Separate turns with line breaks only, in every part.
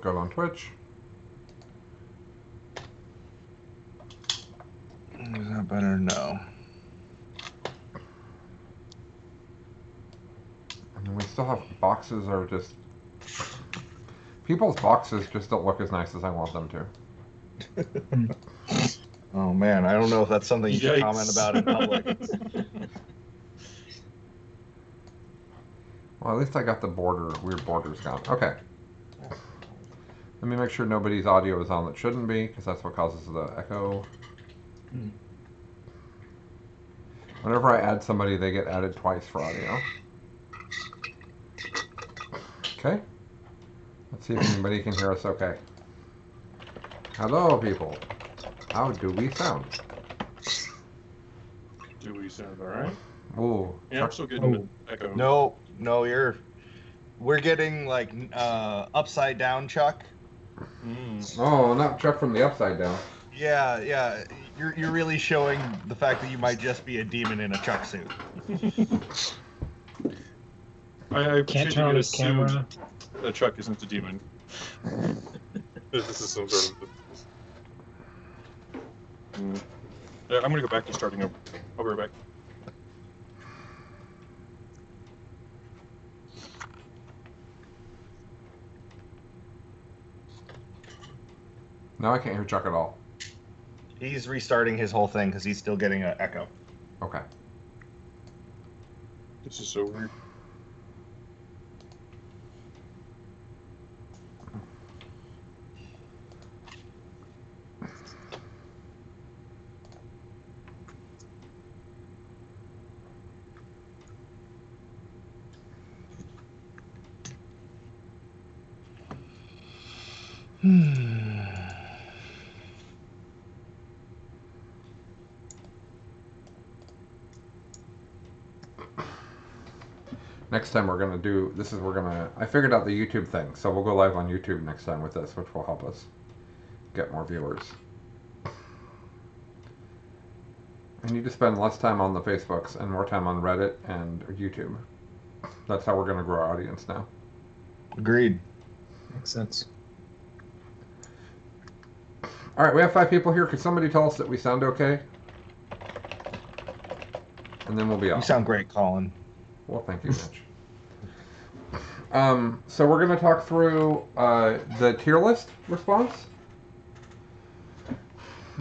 good on Twitch.
Is that better? No.
I mean, we still have boxes are just... People's boxes just don't look as nice as I want them to.
Oh man, I don't know if that's something you should
Yikes.
comment about in public.
Well, at least I got the weird borders gone. Okay. Let me make sure nobody's audio is on that shouldn't be, because that's what causes the echo. Whenever I add somebody, they get added twice for audio. Okay. Let's see if anybody can hear us okay. Hello, people. How do we sound?
Do we sound alright?
Ooh.
Yeah, I'm still getting an echo.
No, we're getting like upside down Chuck.
Oh, not Chuck from the Upside Down.
Yeah. You're really showing the fact that you might just be a demon in a Chuck suit.
I
Can't turn on his camera.
The Chuck isn't a demon. This is some sort of... Yeah, I'm gonna go back to starting over. I'll be right back.
Now I can't hear Chuck at all.
He's restarting his whole thing because he's still getting an echo.
Okay.
This is so weird.
Next time we're going to do, I figured out the YouTube thing, so we'll go live on YouTube next time with this, which will help us get more viewers. I need to spend less time on the Facebooks and more time on Reddit and YouTube. That's how we're going to grow our audience now.
Agreed.
Makes sense.
All right, we have 5 people here. Could somebody tell us that we sound okay? And then we'll be
You
off.
sound great, Colin.
Well, thank you, Mitch. So we're going to talk through the tier list response.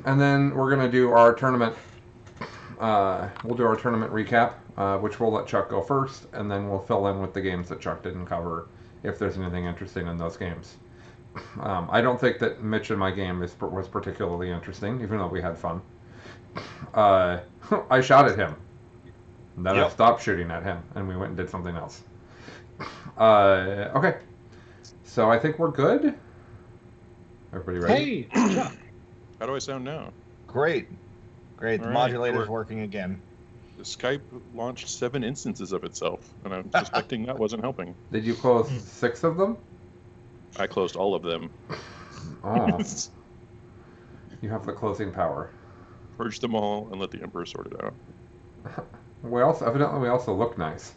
And then we're going to do our tournament. We'll do our tournament recap, which we'll let Chuck go first. And then we'll fill in with the games that Chuck didn't cover if there's anything interesting in those games. I don't think that Mitch in my game was particularly interesting, even though we had fun. I shot at him. And then I stopped shooting at him, and we went and did something else. Okay. So I think we're good. Everybody ready?
Hey, Chuck.
How do I sound now?
Great. The
All right,
modulator's
good work.
working again.
The Skype launched 7 instances of itself, and I'm suspecting that wasn't helping.
Did you close 6 of them?
I closed all of them.
Oh. You have the closing power.
Purged them all and let the Emperor sort it out.
We also look nice.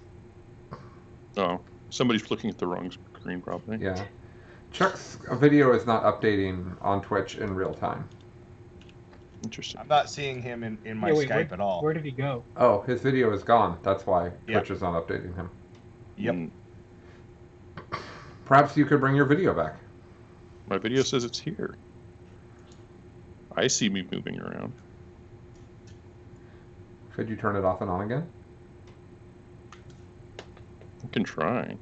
Oh, somebody's looking at the wrong screen, probably.
Yeah. Chuck's video is not updating on Twitch in real time.
Interesting.
I'm not seeing him in my Skype at all.
Where did he go?
Oh, his video is gone. That's why
Yep.
Twitch is not updating him.
Yep.
Perhaps you could bring your video back.
My video says it's here. I see me moving around.
Could you turn it off and on again?
I can try.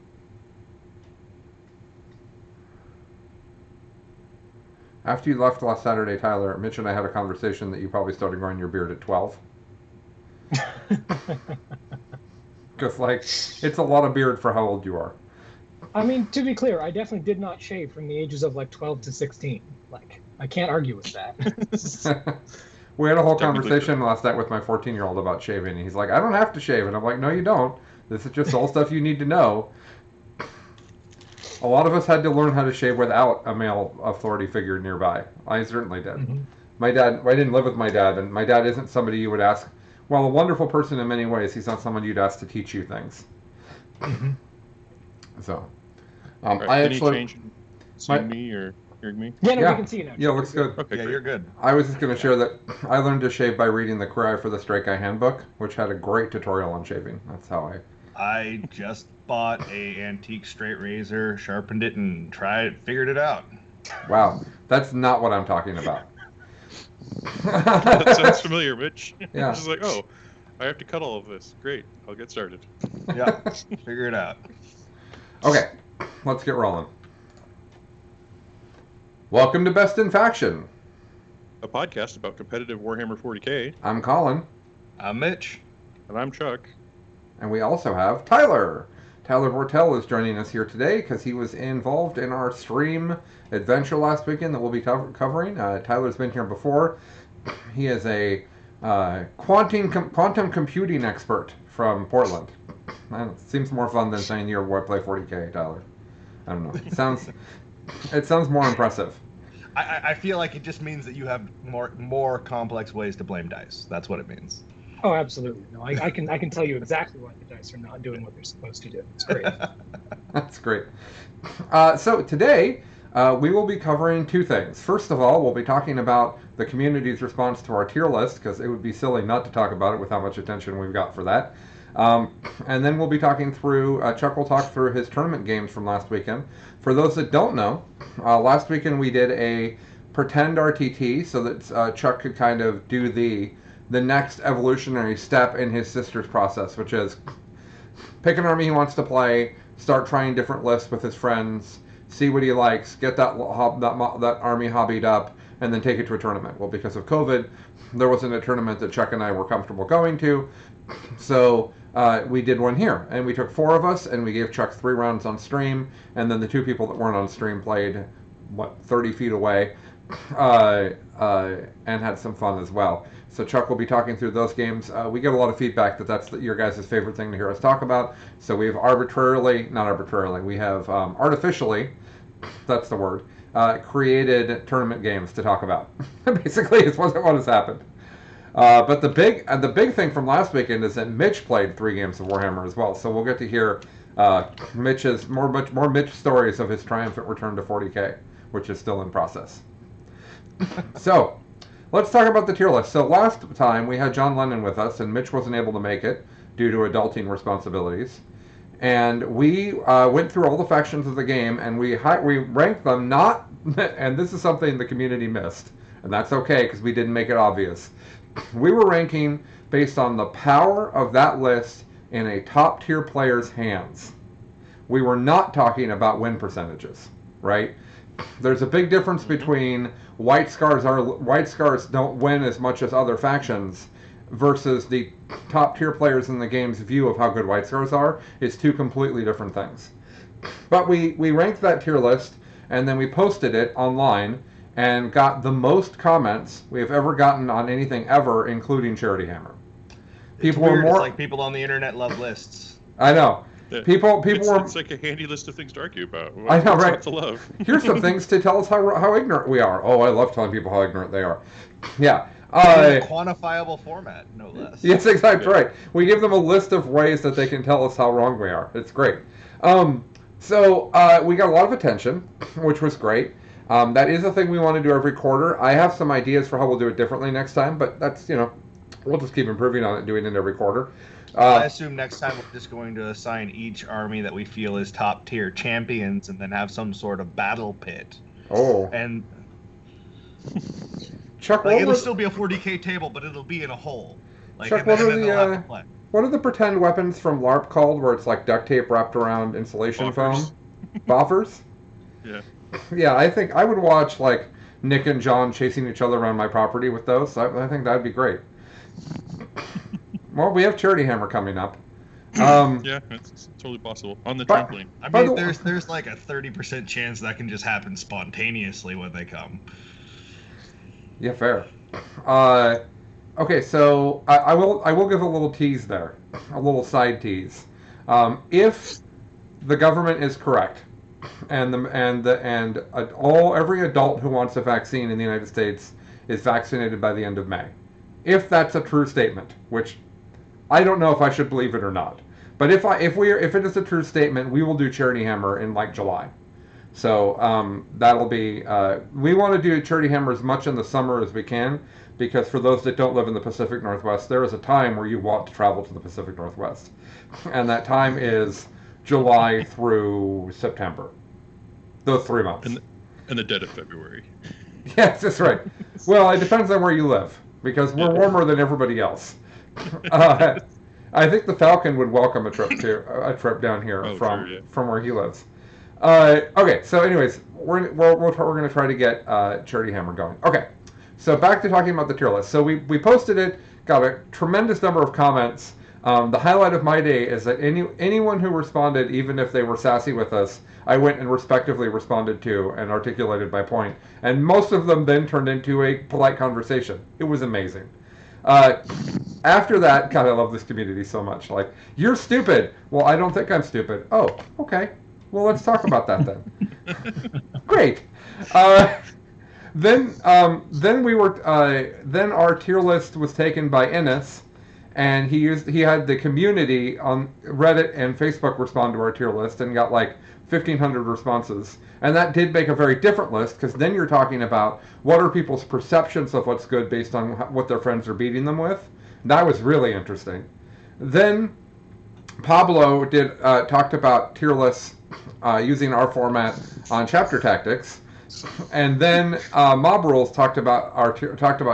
After you left last Saturday, Tyler, Mitch and I had a conversation that you probably started growing your beard at 12. Because, like, it's a lot of beard for how old you are.
I mean, to be clear, I definitely did not shave from the ages of like 12 to 16. Like, I can't argue with that.
We had a whole
Technically
conversation last night with my 14-year-old about shaving, and he's like, I don't have to shave. And I'm like, no, you don't. This is just all stuff you need to know. A lot of us had to learn how to shave without a male authority figure nearby. I certainly did.
Mm-hmm.
My dad, I didn't live with my dad, and my dad isn't somebody you would ask, well, a wonderful person in many ways, he's not someone you'd ask to teach you things.
Mm-hmm.
So,
Right,
I
any
actually...
change seeing me or hearing me?
Yeah, no,
Yeah.
we can see you now.
Yeah, looks good.
Okay,
Yeah,
great.
you're good.
I was just going to share that I learned to shave by reading the Cry for the Straight Guy Handbook, which had a great tutorial on shaving. That's how
I just bought a antique straight razor, sharpened it, and figured it out.
Wow, that's not what I'm talking about.
That sounds familiar, Mitch.
Yeah.
Just like, oh, I have to cut all of this. Great, I'll get started.
Yeah, figure it out.
Okay, let's get rolling. Welcome to Best in Faction.
A podcast about competitive Warhammer 40k,
I'm Colin,
I'm Mitch.
and I'm Chuck.
and we also have Tyler. Tyler Vortel is joining us here today because he was involved in our stream adventure last weekend that we'll be covering. Tyler's been here before. He is a quantum computing expert from Portland. It seems more fun than saying you play 40k, Tyler. I don't know. It sounds more impressive.
I feel like it just means that you have more complex ways to blame dice. That's what it means.
Oh, absolutely. No, I can tell you exactly why the dice are not doing what they're supposed to do. It's great.
That's great. So today we will be covering two things. First of all, we'll be talking about the community's response to our tier list, because it would be silly not to talk about it with how much attention we've got for that. And then we'll be talking through, Chuck will talk through his tournament games from last weekend. For those that don't know, last weekend we did a pretend RTT so that Chuck could kind of do the next evolutionary step in his sister's process, which is pick an army he wants to play, start trying different lists with his friends, see what he likes, get that army hobbied up, and then take it to a tournament. Well, because of COVID, there wasn't a tournament that Chuck and I were comfortable going to, so we did one here, and we took 4 of us, and we gave Chuck 3 rounds on stream, and then the 2 people that weren't on stream played, 30 feet away, and had some fun as well. So Chuck will be talking through those games. We get a lot of feedback that that's your guys' favorite thing to hear us talk about. So we have we have artificially, that's the word, created tournament games to talk about. Basically, it's what has happened. But the big thing from last weekend is that Mitch played 3 games of Warhammer as well. So we'll get to hear Mitch's much more Mitch stories of his triumphant return to 40k, which is still in process. So let's talk about the tier list. So last time we had John Lennon with us, and Mitch wasn't able to make it due to adulting responsibilities. And we went through all the factions of the game, and we ranked them not, and this is something the community missed, and that's okay because we didn't make it obvious. We were ranking based on the power of that list in a top tier player's hands. We were not talking about win percentages, right? There's a big difference between White Scars don't win as much as other factions versus the top tier players in the game's view of how good White Scars are is 2 completely different things. But we ranked that tier list, and then we posted it online and got the most comments we have ever gotten on anything ever, including Charity Hammer.
People were more... It's like people on the internet love lists.
I know.
Yeah.
People were...
It's like a handy list of things to argue about.
I know, right?
To love.
Here's some things to tell us how ignorant we are. Oh, I love telling people how ignorant they are. Yeah.
In a quantifiable format, no less.
Yes, exactly right. We give them a list of ways that they can tell us how wrong we are. It's great. So we got a lot of attention, which was great. That is a thing we want to do every quarter. I have some ideas for how we'll do it differently next time, but that's, we'll just keep improving on it, doing it every quarter.
I assume next time we're just going to assign each army that we feel is top tier champions and then have some sort of battle pit.
Oh.
And
Chuck,
it'll still be a 40k table, but it'll be in a hole.
Chuck, what are the pretend weapons from LARP called, where it's like duct tape wrapped around insulation foam? Boffers?
Yeah.
Yeah, I think I would watch like Nick and John chasing each other around my property with those. I think that'd be great. Well, we have Charity Hammer coming up.
Yeah, it's totally possible. On the trampoline.
I mean, there's like a 30% chance that can just happen spontaneously when they come.
Yeah, fair. Okay, so I will give a little tease there, a little side tease. If the government is correct, and every adult who wants a vaccine in the United States is vaccinated by the end of May, if that's a true statement, which I don't know if I should believe it or not, but if it is a true statement, we will do Charity Hammer in like July. So that'll be. We want to do Charity Hammer as much in the summer as we can, because for those that don't live in the Pacific Northwest, there is a time where you want to travel to the Pacific Northwest, and that time is July through September. Those 3 months.
In the dead of February.
Yes, that's right. Well, it depends on where you live, because we're warmer than everybody else. I think the Falcon would welcome a trip down here from where he lives. Okay, so anyways, we're going to try to get Charity Hammer going. Okay, so back to talking about the tier list. So we posted it, got a tremendous number of comments. The highlight of my day is that anyone who responded, even if they were sassy with us, I went and respectively responded to and articulated my point. And most of them then turned into a polite conversation. It was amazing. After that, God, I love this community so much. Like, you're stupid. Well, I don't think I'm stupid. Oh, okay. Well, let's talk about that then. Great. Then our tier list was taken by Ennis, and he had the community on Reddit and Facebook respond to our tier list and got like 1,500 responses. And that did make a very different list, because then you're talking about what are people's perceptions of what's good based on what their friends are beating them with. That was really interesting. Then Pablo talked about tier lists using our format on chapter tactics, and then Mob Rules talked about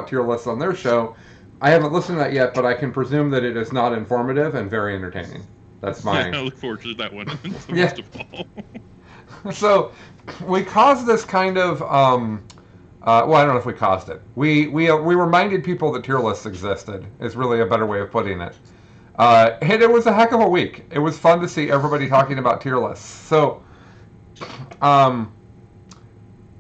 tier lists on their show. I haven't listened to that yet, but I can presume that it is not informative and very entertaining. That's my.
Yeah, I look forward to that one.
Yeah.
Most of all.
So we caused this kind of. Well, I don't know if we caused it. We reminded people that tier lists existed. Is really a better way of putting it. And it was a heck of a week. It was fun to see everybody talking about tier lists. So,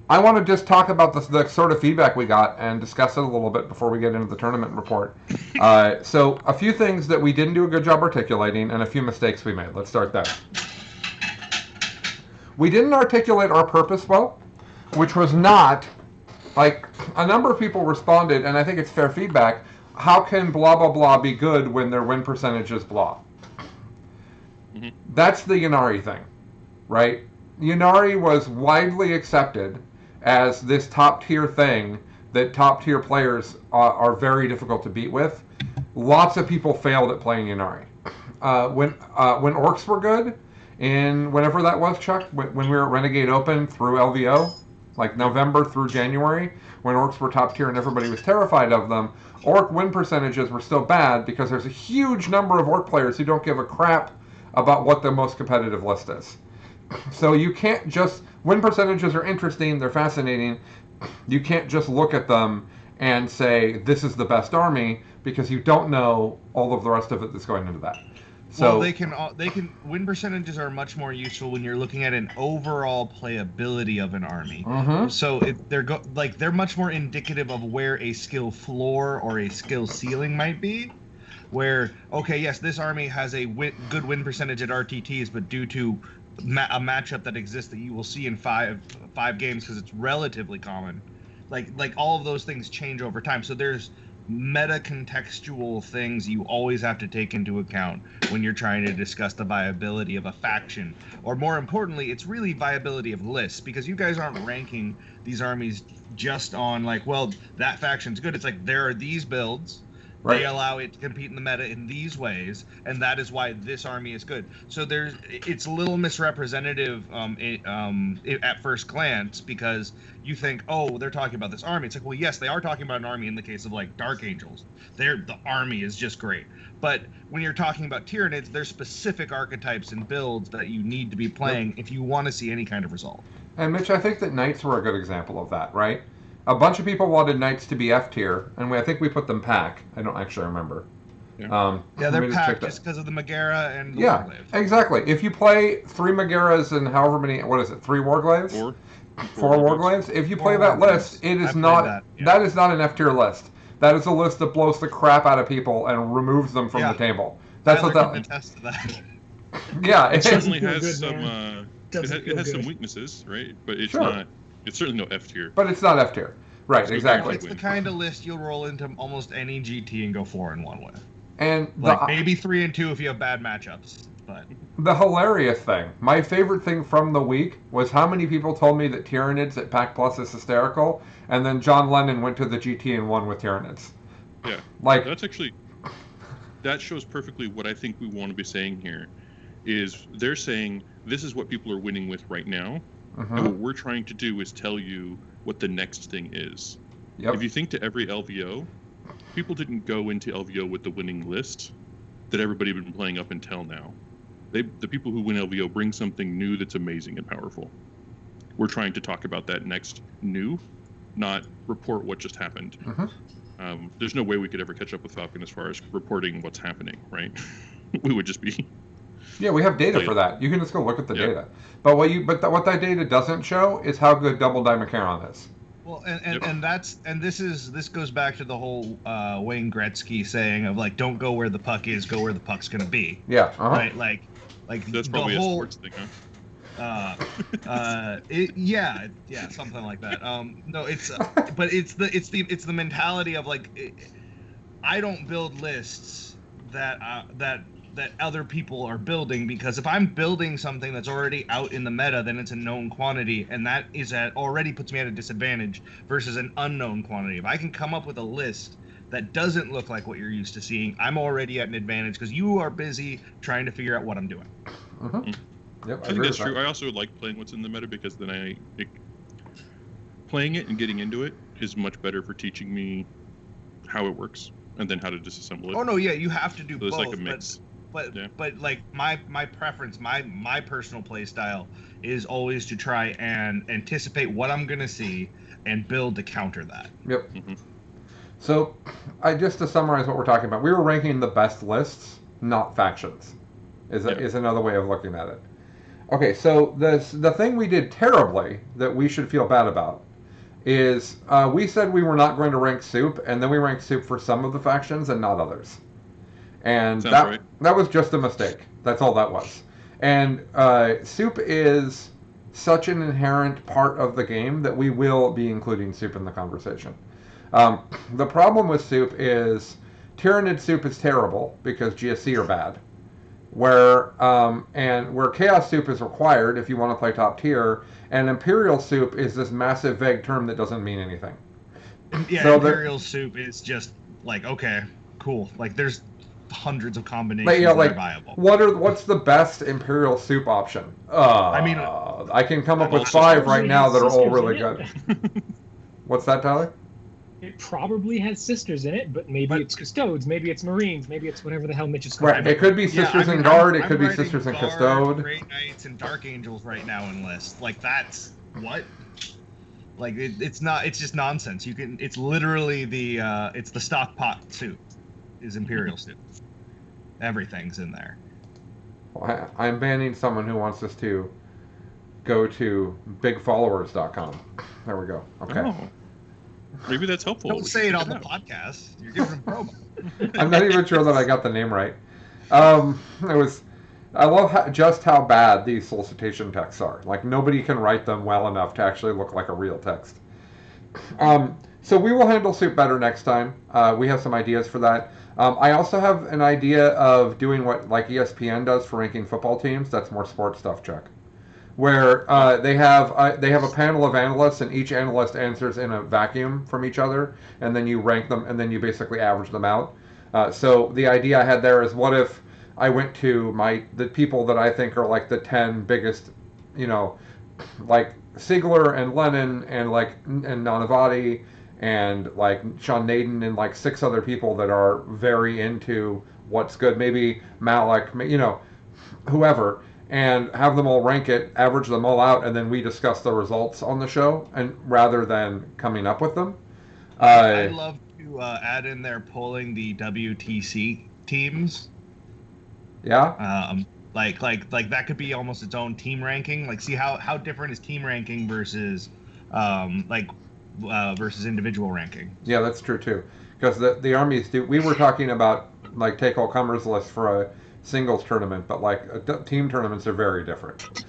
I want to just talk about the sort of feedback we got and discuss it a little bit before we get into the tournament report. So, a few things that we didn't do a good job articulating and a few mistakes we made. Let's start there. We didn't articulate our purpose well, which was not, like, a number of people responded, and I think it's fair feedback. How can blah, blah, blah be good when their win percentage is blah? Mm-hmm. That's the Ynnari thing, right? Ynnari was widely accepted as this top-tier thing that top-tier players are very difficult to beat with. Lots of people failed at playing Ynnari. When orcs were good, and whenever that was, Chuck, when we were at Renegade Open through LVO, like November through January, when orcs were top-tier and everybody was terrified of them, orc win percentages were still bad because there's a huge number of orc players who don't give a crap about what the most competitive list is. So you can't just, win percentages are interesting, they're fascinating. You can't just look at them and say this is the best army, because you don't know all of the rest of it that's going into that. So
well, they can win percentages are much more useful when you're looking at an overall playability of an army.
Mm-hmm.
So they're much more indicative of where a skill floor or a skill ceiling might be. Where, okay, yes, this army has a good win percentage at RTTs, but due to a matchup that exists that you will see in five games because it's relatively common, like all of those things change over time. So there's meta contextual things you always have to take into account when you're trying to discuss the viability of a faction, or more importantly, it's really viability of lists, because you guys aren't ranking these armies just on like, well, that faction's good. It's like, there are these builds. Right. They allow it to compete in the meta in these ways, and that is why this army is good. So it's a little misrepresentative at first glance, because you think, oh, they're talking about this army. It's like, well, yes, they are talking about an army in the case of like Dark Angels. The army is just great. But when you're talking about Tyranids, there's specific archetypes and builds that you need to be playing if you want to see any kind of result.
And Mitch, I think that Knights were a good example of that, right? A bunch of people wanted Knights to be F tier, and I think we put them pack. I don't actually remember.
Yeah, they're packed just because of the Megara and the Warglaive.
Exactly. If you play 3 Megaras and however many, 3 Warglaives? 4 Warglaives. If you play that list, it is not. That is not an F tier list. That is a list that blows the crap out of people and removes them from the table. That's what that.
Attest to that.
Yeah,
it certainly has some. It has some weaknesses, right? But it's not. It's certainly no F tier.
But it's not F tier. Right, exactly.
It's the kind of list you'll roll into almost any GT and go 4-1 with.
And
maybe 3-2 if you have bad matchups. but
The hilarious thing, my favorite thing from the week was how many people told me that Tyranids at Pack Plus is hysterical, and then John Lennon went to the GT and won with Tyranids.
Yeah,
Like,
that shows perfectly what I think we want to be saying here. Is they're saying this is what people are winning with right now, and what we're trying to do is tell you what the next thing is.
Yep.
If you think to every LVO, people didn't go into LVO with the winning list that everybody had been playing up until now. The people who win LVO bring something new that's amazing and powerful. We're trying to talk about that next new, not report what just happened. There's no way we could ever catch up with Falcon as far as reporting what's happening, right? We would just be...
Yeah, we have data for that. You can just go look at the data. But what that data doesn't show is how good Double Die McCarron is.
Well, and this goes back to the whole Wayne Gretzky saying of like, don't go where the puck is, go where the puck's gonna be.
Yeah.
Right. Like
that's probably a sports thing, huh?
Yeah, something like that. No, but it's the mentality of like, I don't build lists that other people are building, because if I'm building something that's already out in the meta, then it's a known quantity, and that already puts me at a disadvantage versus an unknown quantity. If I can come up with a list that doesn't look like what you're used to seeing, I'm already at an advantage because you are busy trying to figure out what I'm doing.
Yep,
I think that's true. I also like playing what's in the meta because then playing it and getting into it is much better for teaching me how it works and then how to disassemble it.
Oh no, yeah, you have to do both.
It's like a mix.
But like my preference, my personal play style is always to try and anticipate what I'm gonna see and build to counter that.
Yep. So, just to summarize what we're talking about, we were ranking the best lists, not factions. Is another way of looking at it. Okay, so the thing we did terribly that we should feel bad about is we said we were not going to rank Soup, and then we ranked Soup for some of the factions and not others. And that was just a mistake. That's all that was. And Soup is such an inherent part of the game that we will be including Soup in the conversation. The problem with Soup is Tyranid Soup is terrible because GSC are bad. Where Chaos Soup is required if you want to play top tier, and Imperial Soup is this massive vague term that doesn't mean anything.
Yeah, so Imperial Soup is just like, okay, cool. Like there's hundreds of combinations that are viable.
What's the best Imperial Soup option? I can come up with 5 right now that are all really good. What's that, Tyler?
It probably has sisters in it, but maybe it's Custodes, maybe it's Marines, maybe it's whatever the hell Mitch is calling.
Right, it could be Sisters in Guard, it could be Sisters in Custode.
Great Knights and Dark Angels right now in list. Like that's what? Like it's not. It's just nonsense. It's literally it's the stock pot soup, is Imperial soup. Everything's in there.
Well, I'm banning someone who wants us to go to bigfollowers.com. There we go. Okay.
Oh. Maybe that's helpful.
Don't say it on the podcast. You're giving them promo.
I'm not even sure that I got the name right. I love just how bad these solicitation texts are. Like, nobody can write them well enough to actually look like a real text. So we will handle Soup better next time. We have some ideas for that. I also have an idea of doing what like ESPN does for ranking football teams. That's more sports stuff, Chuck. Where they have a panel of analysts, and each analyst answers in a vacuum from each other, and then you rank them, and then you basically average them out. So the idea I had there is, what if I went to the people that I think are like the 10 biggest, like Sigler and Lennon and Nanavati and like Sean Naden and like 6 other people that are very into what's good, maybe Malik, whoever. And have them all rank it, average them all out, and then we discuss the results on the show, and rather than coming up with them.
I'd love to add in there polling the WTC teams.
Yeah.
Like that could be almost its own team ranking. Like, see how different is team ranking versus versus individual ranking.
Yeah, that's true too. Because the armies do. We were talking about like take all comers list for a singles tournament, but like team tournaments are very different.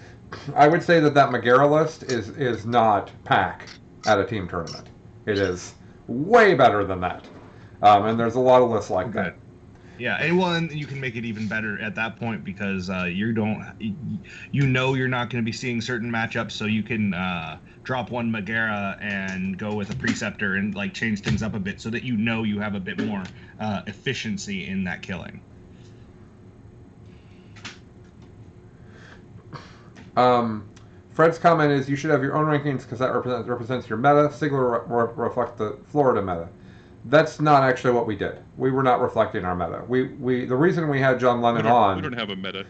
I would say that Megara list is not pack at a team tournament. It is way better than that, and there's a lot of lists like that.
Yeah, and you can make it even better at that point because you're not going to be seeing certain matchups, so you can drop one Megara and go with a Preceptor and like change things up a bit so that you have a bit more efficiency in that killing.
Fred's comment is you should have your own rankings because that represents your meta. Sigler reflect the Florida meta. That's not actually what we did. We were not reflecting our meta. The reason we had John Lennon on.
We don't have a meta.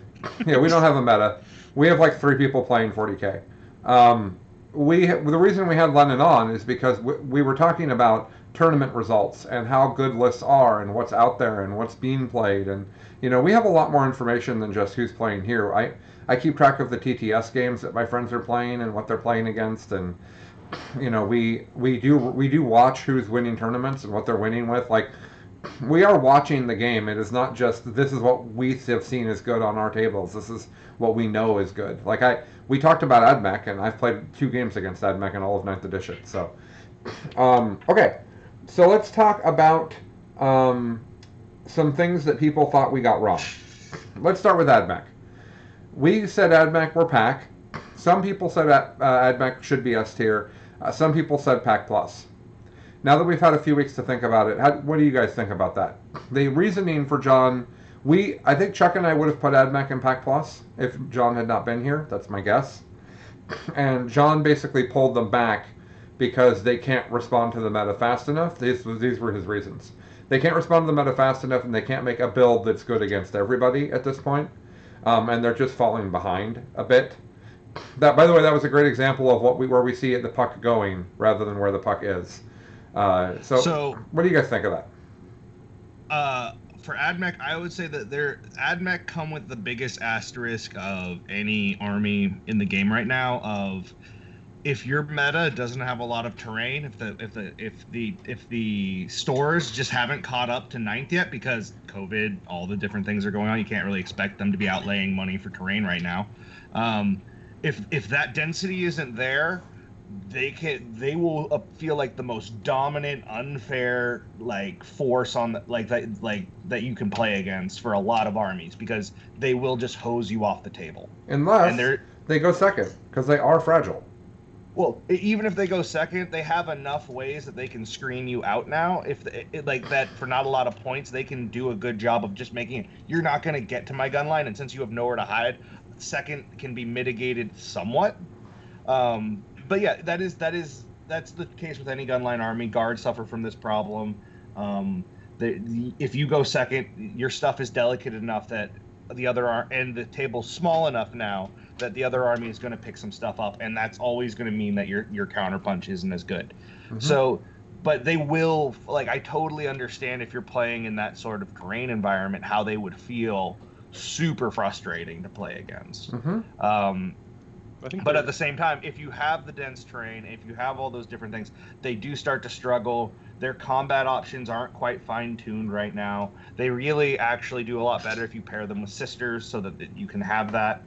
Yeah, we don't have a meta. We have like 3 people playing 40k. The reason we had Lennon on is because we were talking about tournament results and how good lists are and what's out there and what's being played, and we have a lot more information than just who's playing here. I keep track of the TTS games that my friends are playing and what they're playing against, and we do watch who's winning tournaments and what they're winning with. Like, we are watching the game. It is not just this is what we have seen is good on our tables. This is what we know is good. Like we talked about AdMech, and I've played 2 games against AdMech in all of 9th edition. So, okay, so let's talk about some things that people thought we got wrong. Let's start with AdMech. We said AdMech were pack. Some people said AdMech should be S tier. Some people said pack plus. Now that we've had a few weeks to think about it, what do you guys think about that? The reasoning for John, I think Chuck and I would have put AdMech in pack plus if John had not been here. That's my guess. And John basically pulled them back because they can't respond to the meta fast enough. These were his reasons. They can't respond to the meta fast enough, and they can't make a build that's good against everybody at this point. And they're just falling behind a bit. That, by the way, that was a great example of where we see the puck going rather than where the puck is. So what do you guys think of that?
For AdMech, I would say that AdMech come with the biggest asterisk of any army in the game right now. Of if your meta doesn't have a lot of terrain, if the stores just haven't caught up to 9th yet because COVID, all the different things are going on, you can't really expect them to be outlaying money for terrain right now. If that density isn't there, they will feel like the most dominant, unfair force on that you can play against for a lot of armies because they will just hose you off the table
unless they go second because they are fragile.
Well, even if they go second, they have enough ways that they can screen you out now. That for not a lot of points, they can do a good job of just making it. You're not going to get to my gun line, and since you have nowhere to hide, second can be mitigated somewhat. But yeah, that's the case with any gunline army. Guards suffer from this problem. If you go second, your stuff is delicate enough that and the table's small enough now that the other army is going to pick some stuff up, and that's always going to mean that your counterpunch isn't as good. Mm-hmm. So, but they will I totally understand if you're playing in that sort of terrain environment how they would feel super frustrating to play against. Mm-hmm. But at the same time, if you have the dense terrain, if you have all those different things, they do start to struggle. Their combat options aren't quite fine-tuned right now. They really actually do a lot better if you pair them with sisters so that you can have that.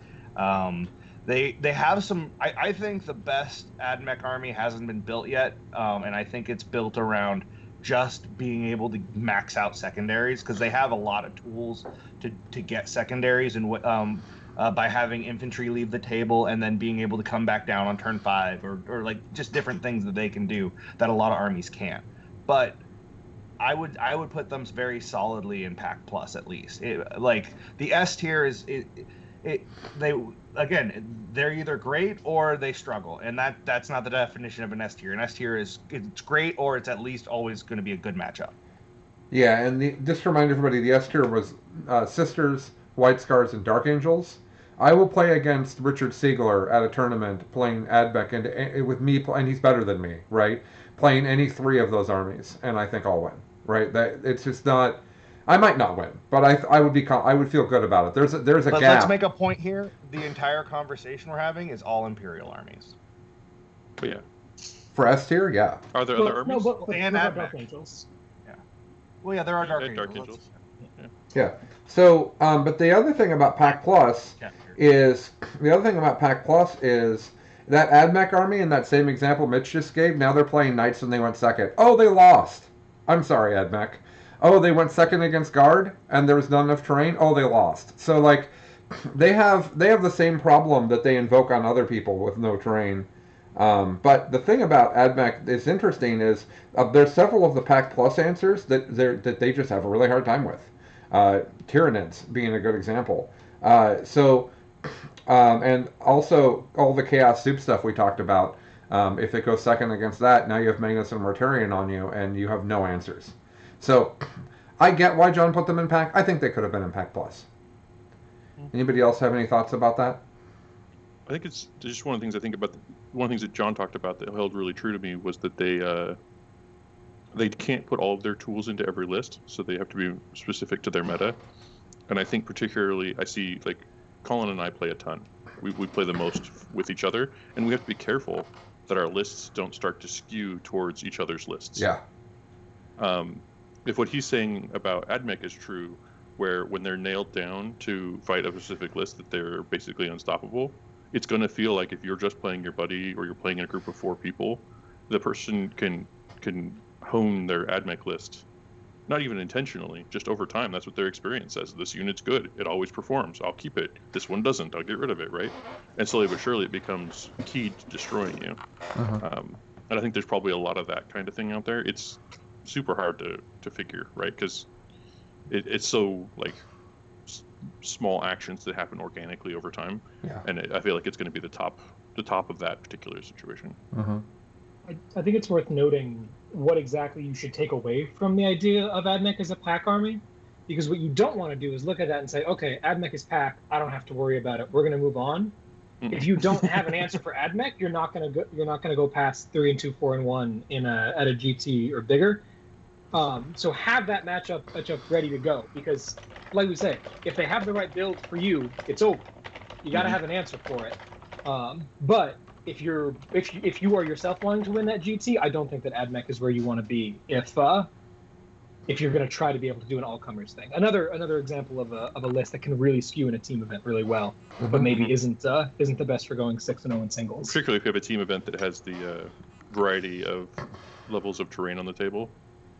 They have some... I think the best AdMech army hasn't been built yet, and I think it's built around just being able to max out secondaries because they have a lot of tools to get secondaries and by having infantry leave the table and then being able to come back down on turn 5 or just different things that they can do that a lot of armies can't. But I would put them very solidly in Pack Plus at least. The S tier they're either great or they struggle, and that's not the definition of an S tier. An S tier it's great or it's at least always going to be a good matchup.
Yeah, and just to remind everybody, the S tier was Sisters, White Scars, and Dark Angels. I will play against Richard Siegler at a tournament playing Adbeck and with me, and he's better than me, right? Playing any 3 of those armies, and I think I'll win, right? That it's just not. I might not win, but I would feel good about it. There's a
but
gap.
Let's make a point here. The entire conversation we're having is all Imperial armies.
But yeah.
For S tier, yeah.
Are there other armies?
No, but
and
Dark Angels.
Yeah. Well, yeah, there are Dark
Angels.
Angels.
Yeah. So, but the other thing about Pack Plus is that AdMech army in that same example Mitch just gave. Now they're playing Knights and they went second. Oh, they lost. I'm sorry, AdMech. oh, they went second against guard and there was not enough terrain. Oh, they lost. So like, they have the same problem that they invoke on other people with no terrain. But the thing about AdMech that's interesting is there's several of the Pack Plus answers that they just have a really hard time with. Tyranids being a good example. And also all the Chaos Soup stuff we talked about. If it goes second against that, now you have Magnus and Mortarion on you, and you have no answers. So I get why John put them in Pack. I think they could have been in Pack Plus. Anybody else have any thoughts about that?
I think it's just one of the things I think about. One of the things that John talked about that held really true to me was that they can't put all of their tools into every list, so they have to be specific to their meta. And I think particularly I see like Colin and I play a ton. We play the most with each other, and we have to be careful that our lists don't start to skew towards each other's lists.
Yeah.
If what he's saying about AdMech is true, where when they're nailed down to fight a specific list that they're basically unstoppable, it's going to feel like if you're just playing your buddy or you're playing in a group of 4 people, the person can hone their AdMech list, not even intentionally, just over time. That's what their experience says. This unit's good. It always performs. I'll keep it. This one doesn't. I'll get rid of it, right? And slowly but surely it becomes key to destroying you. And I think there's probably a lot of that kind of thing out there. It's super hard to figure, right? Because it's so like small actions that happen organically over time, and I feel like it's going to be the top of that particular situation.
I think it's worth noting what exactly you should take away from the idea of AdMech as a pack army, because what you don't want to do is look at that and say, okay, AdMech is pack, I don't have to worry about it, we're going to move on. If you don't have an answer for AdMech, you're not going to go past 3-2, 4-1 at a GT or bigger. So have that matchup ready to go, because like we say, if they have the right build for you, it's over. You got to have an answer for it. But if you are yourself wanting to win that GT, I don't think that AdMech is where you want to be if you're going to try to be able to do an all-comers thing. Another example of a list that can really skew in a team event really well, but maybe isn't the best for going 6-0 in singles.
Particularly if you have a team event that has the variety of levels of terrain on the table.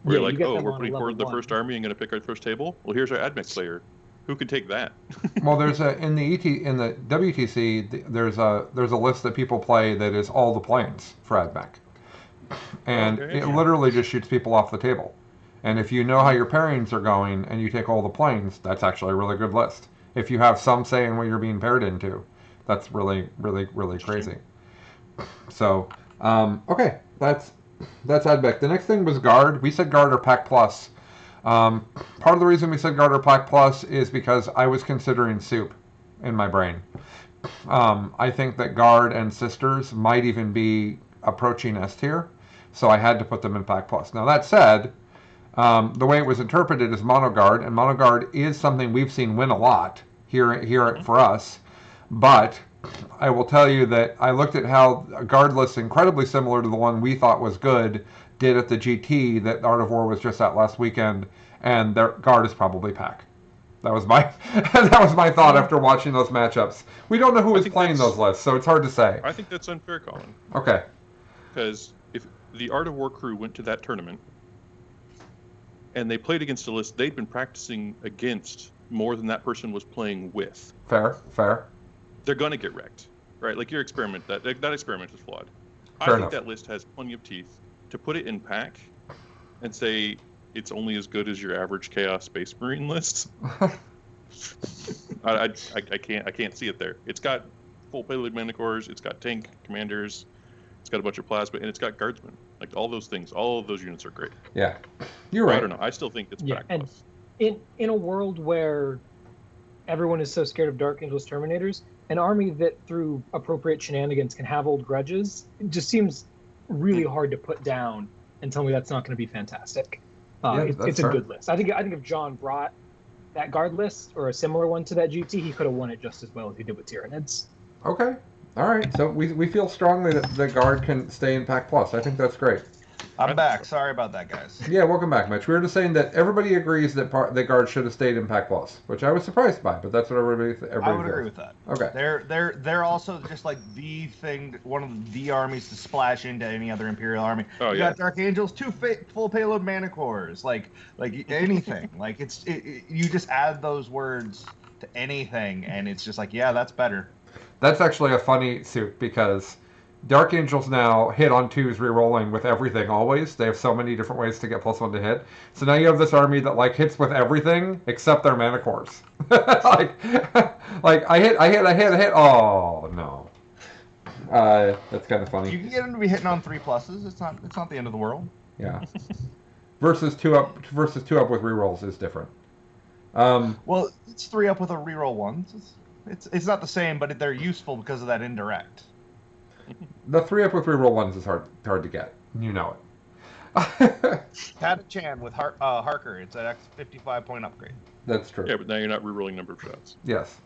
Where you're like, oh, we're putting forward the first army and going to pick our first table. Well, here's our AdMech player. Who could take that?
Well, there's in the WTC there's a list that people play that is all the planes for AdMech, and it literally just shoots people off the table. And if you know how your pairings are going and you take all the planes, that's actually a really good list. If you have some say in what you're being paired into, that's really, really, really crazy. So, okay, that's AdMech. The next thing was Guard. We said Guard or Pack Plus. Part of the reason we said Guard or Pack Plus is because I was considering Soup in my brain. I think that Guard and Sisters might even be approaching S tier, so I had to put them in Pack Plus. Now that said, the way it was interpreted is Mono Guard, and Mono Guard is something we've seen win a lot here for us, but I will tell you that I looked at how a Guard list incredibly similar to the one we thought was good did at the GT that Art of War was just at last weekend, and their Guard is probably Pack. That was my thought after watching those matchups. We don't know who is playing those lists, so it's hard to say.
I think that's unfair, Colin.
Okay.
Because if the Art of War crew went to that tournament and they played against a list they'd been practicing against more than that person was playing with.
Fair.
They're going to get wrecked, right? Like your experiment, that experiment is flawed.
Fair
I
enough.
think that list has plenty of teeth to put it in Pack and say it's only as good as your average Chaos Space Marine list. I can't see it there. It's got full payload Manticores, it's got tank commanders, it's got a bunch of plasma, and it's got guardsmen. Like all those things, all of those units are great.
Yeah, you're right.
I don't know. I still think it's Pack Plus.
In a world where everyone is so scared of Dark Angels Terminators, an army that through appropriate shenanigans can have old grudges, it just seems really hard to put down and tell me that's not going to be fantastic. It's a good list. I think if John brought that Guard list or a similar one to that GT, he could have won it just as well as he did with Tyranids.
Okay. All right. So we feel strongly that the Guard can stay in Pack Plus. I think that's great.
I'm
think
back.
so.
Sorry about that, guys.
Yeah, welcome back, Mitch. We were just saying that everybody agrees that the guards should have stayed in Pack Plus, which I was surprised by, but that's what everybody
I would
feels.
agree with that.
Okay.
They're also just like the thing, one of the armies to splash into any other Imperial army.
Oh,
You
yeah.
got Dark Angels, two full payload mana cores, like anything. Like you just add those words to anything, and it's just like, yeah, that's better.
That's actually a funny suit because Dark Angels now hit on 2s rerolling with everything always. They have so many different ways to get +1 to hit. So now you have this army that like hits with everything except their mana cores. like I hit. Oh no. That's kind of funny.
You can get them to be hitting on 3+. It's not the end of the world.
Yeah. versus two up with rerolls is different.
Well, it's 3 up with a reroll one. It's not the same, but they're useful because of that indirect.
The 3 up with reroll ones is hard to get. You know it.
Catachan with Harker, it's an X 55 point upgrade.
That's true.
Yeah, but now you're not rerolling number of shots.
Yes.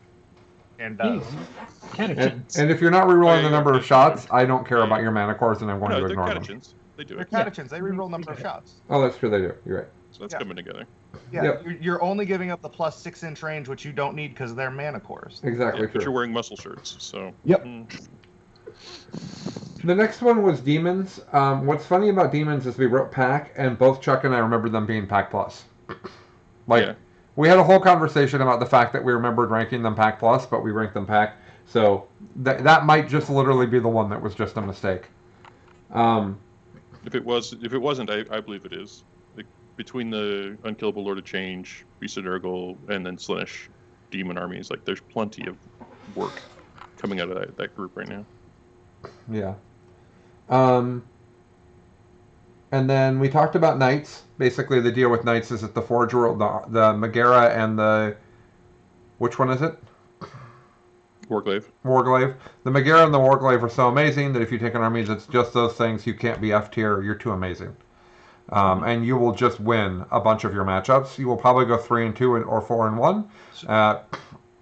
And
And if you're not rerolling the number of shots, I don't care about your mana cores, and I'm going to ignore them.
Catachans. They do
they're
it.
Catachans. They reroll number of shots.
Oh, that's true. They do. You're right.
So that's
Yeah.
coming together.
Yeah,
Yep.
you're only giving up the plus 6-inch range, which you don't need because of their mana cores.
Exactly
Yeah, but you're
true.
wearing muscle shirts, so.
Yep.
The next one was Demons. What's funny about Demons is we wrote Pack, and both Chuck and I remember them being Pack Plus.
Yeah.
We had a whole conversation about the fact that we remembered ranking them Pack Plus, but we ranked them Pack. So that might just literally be the one that was just a mistake.
If it wasn't, I believe it is. Like, between the Unkillable Lord of Change, Beast of Nurgle, and then Slaanesh Demon armies, like there's plenty of work coming out of that group right now.
Yeah. And then we talked about Knights. Basically, the deal with Knights is that the Forge World, the Megara and the... Which one is it?
Warglaive.
Warglaive. The Megara and the Warglaive are so amazing that if you take an army that's just those things, you can't be F tier. You're too amazing. And you will just win a bunch of your matchups. You will probably go 3-2 or 4-1.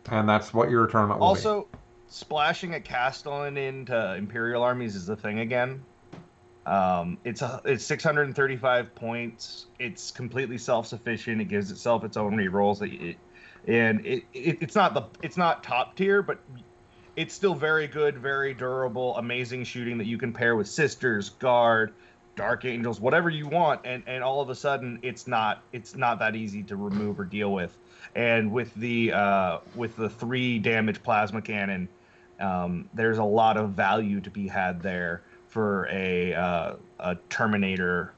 And that's what your tournament will be.
Also, splashing at Castellan into Imperial armies is the thing again. It's 635 points. It's completely self-sufficient. It gives itself its own rerolls. It's not top tier, but it's still very good, very durable, amazing shooting that you can pair with Sisters, Guard, Dark Angels, whatever you want, and all of a sudden it's not that easy to remove or deal with. And with the 3 damage plasma cannon, there's a lot of value to be had there for a Terminator,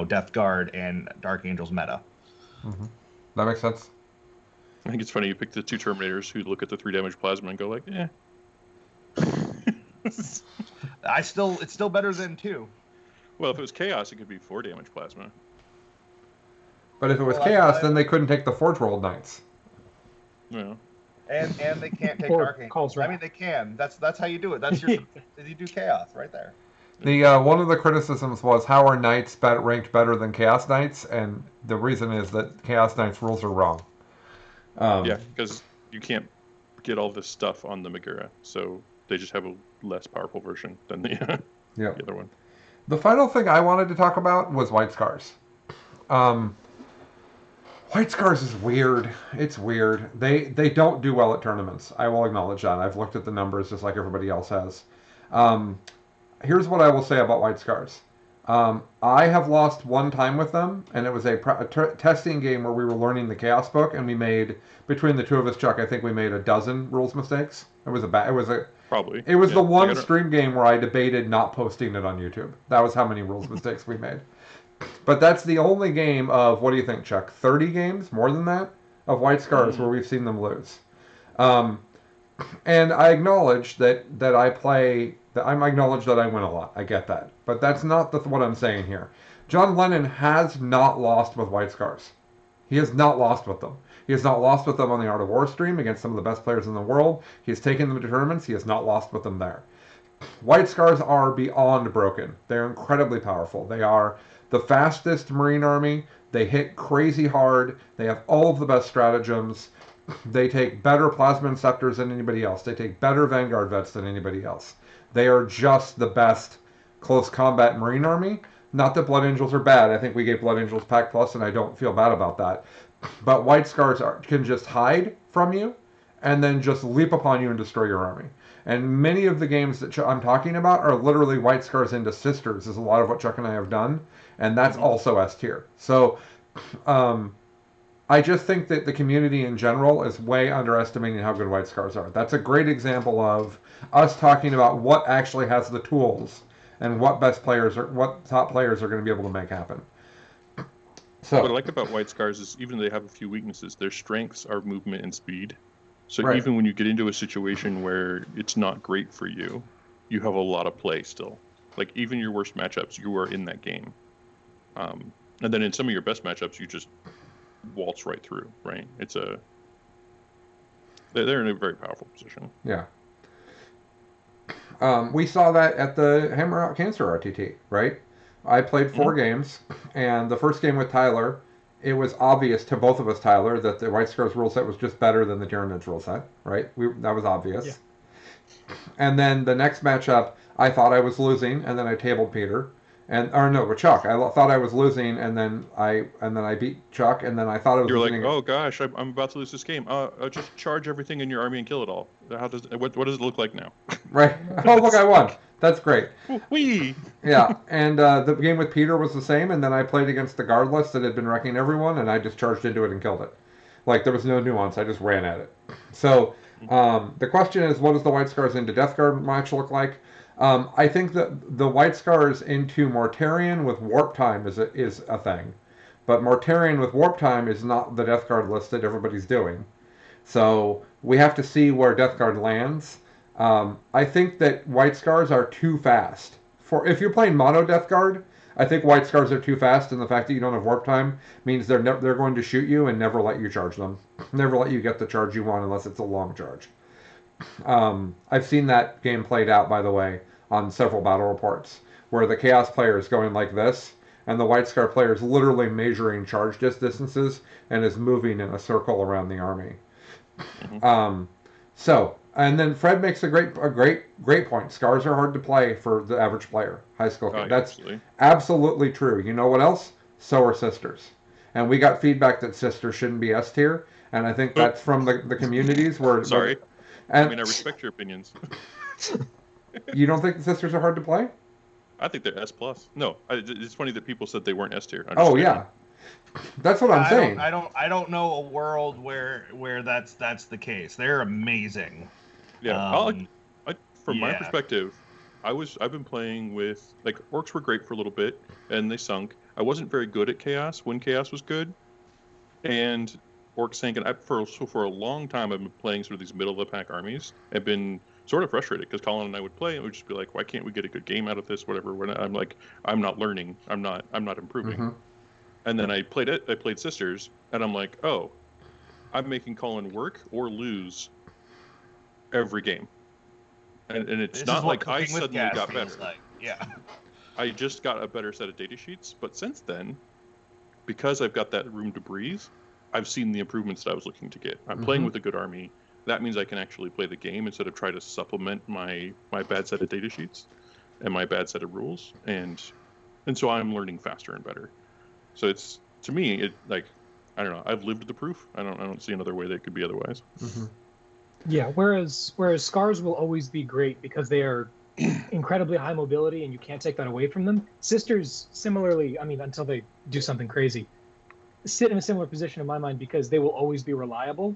Death Guard and Dark Angels meta.
Mm-hmm. That makes sense.
I think it's funny you pick the 2 Terminators who look at the 3 damage plasma and go like, eh.
It's still better than 2.
Well, if it was Chaos, it could be 4 damage plasma.
But if it was Chaos, then they couldn't take the Forge World Knights.
Yeah.
And they can't take
Or
Dark Angels.
Calls
I mean, they can. That's how you do it. That's you do Chaos right there.
The one of the criticisms was how are Knights ranked better than Chaos Knights, and the reason is that Chaos Knights rules are wrong.
Yeah, because you can't get all this stuff on the Megara, so they just have a less powerful version than the other one.
The final thing I wanted to talk about was White Scars. White Scars is weird. It's weird. They don't do well at tournaments. I will acknowledge that. I've looked at the numbers just like everybody else has. Here's what I will say about White Scars. I have lost one time with them, and it was a testing game where we were learning the Chaos book, and we made, between the two of us, Chuck, I think we made a dozen rules mistakes.
Probably.
It was the one stream game where I debated not posting it on YouTube. That was how many rules mistakes we made. But that's the only game of, what do you think, Chuck? 30 games? More than that? Of White Scars where we've seen them lose. And I acknowledge that I play... I acknowledge that I win a lot. I get that. But that's not what I'm saying here. John Lennon has not lost with White Scars. He has not lost with them. He has not lost with them on the Art of War stream against some of the best players in the world. He has taken them to tournaments. He has not lost with them there. White Scars are beyond broken. They're incredibly powerful. They are the fastest Marine army. They hit crazy hard. They have all of the best stratagems. They take better Plasma Inceptors than anybody else. They take better Vanguard Vets than anybody else. They are just the best close combat Marine army. Not that Blood Angels are bad. I think we gave Blood Angels Pack Plus, and I don't feel bad about that. But White Scars can just hide from you and then just leap upon you and destroy your army. And many of the games that I'm talking about are literally White Scars into Sisters, is a lot of what Chuck and I have done, and that's also S tier. So I just think that the community in general is way underestimating how good White Scars are. That's a great example of us talking about what actually has the tools and what top players are going to be able to make happen. So
what I like about White Scars is even though they have a few weaknesses, their strengths are movement and speed. So
Right.
even when you get into a situation where it's not great for you, you have a lot of play still. Like even your worst matchups, you are in that game. And then in some of your best matchups, you just waltz right through. Right? They're in a very powerful position.
Yeah. We saw that at the Hammer Out Cancer RTT, right? I played 4 games, and the first game with Tyler, it was obvious to both of us, Tyler, that the White Scars rule set was just better than the Tyranids rule set, right? That was obvious.
Yeah.
And then the next matchup, I thought I was losing, and then I tabled Peter. With Chuck. I thought I was losing, and then I beat Chuck, and then I thought I was
You're
losing.
like, oh gosh, I'm about to lose this game. Just charge everything in your army and kill it all. What does it look like now?
Right. Oh, look, I won. That's great.
Whee!
Yeah, and the game with Peter was the same, and then I played against the guard list that had been wrecking everyone, and I just charged into it and killed it. Like, there was no nuance. I just ran at it. So, the question is, what does the White Scars into Death Guard match look like? I think that the White Scars into Mortarion with Warp Time is a thing. But Mortarion with Warp Time is not the Death Guard list that everybody's doing. So, we have to see where Death Guard lands. I think that White Scars are too fast. If you're playing mono Death Guard, I think White Scars are too fast, and the fact that you don't have Warp Time means they're going to shoot you and never let you charge them. Never let you get the charge you want unless it's a long charge. I've seen that game played out, by the way, on several battle reports, where the Chaos player is going like this, and the White Scar player is literally measuring charge distances and is moving in a circle around the army. And then Fred makes a great point. Scars are hard to play for the average player, high skill. That's absolutely true. You know what else? So are Sisters. And we got feedback that Sisters shouldn't be S tier, and I think that's from the communities where...
Sorry. I respect your opinions.
You don't think the Sisters are hard to play?
I think they're S+. No, it's funny that people said they weren't S tier.
Yeah. That's what I'm saying.
I don't know a world where that's the case. They're amazing.
Yeah. From my perspective, I've been playing with, like, Orcs were great for a little bit and they sunk. I wasn't very good at Chaos when Chaos was good. And Orcs sank, and for a long time I've been playing sort of these middle of the pack armies. I've been sort of frustrated because Colin and I would play and we'd just be like, why can't we get a good game out of this? Whatever. I'm like, I'm not learning. I'm not improving.
Mm-hmm.
And then I played Sisters, and I'm like, oh, I'm making Colin work or lose every game. And it's not like I suddenly got better.
Like. Yeah.
I just got a better set of data sheets, but since then, because I've got that room to breathe, I've seen the improvements that I was looking to get. I'm playing with a good army. That means I can actually play the game instead of try to supplement my bad set of data sheets and my bad set of rules. And so I'm learning faster and better. So it's, to me, I don't know. I've lived the proof. I don't see another way that it could be otherwise.
Mm-hmm.
Yeah. Whereas Scars will always be great because they are incredibly high mobility and you can't take that away from them. Sisters, similarly, I mean, until they do something crazy, sit in a similar position in my mind because they will always be reliable.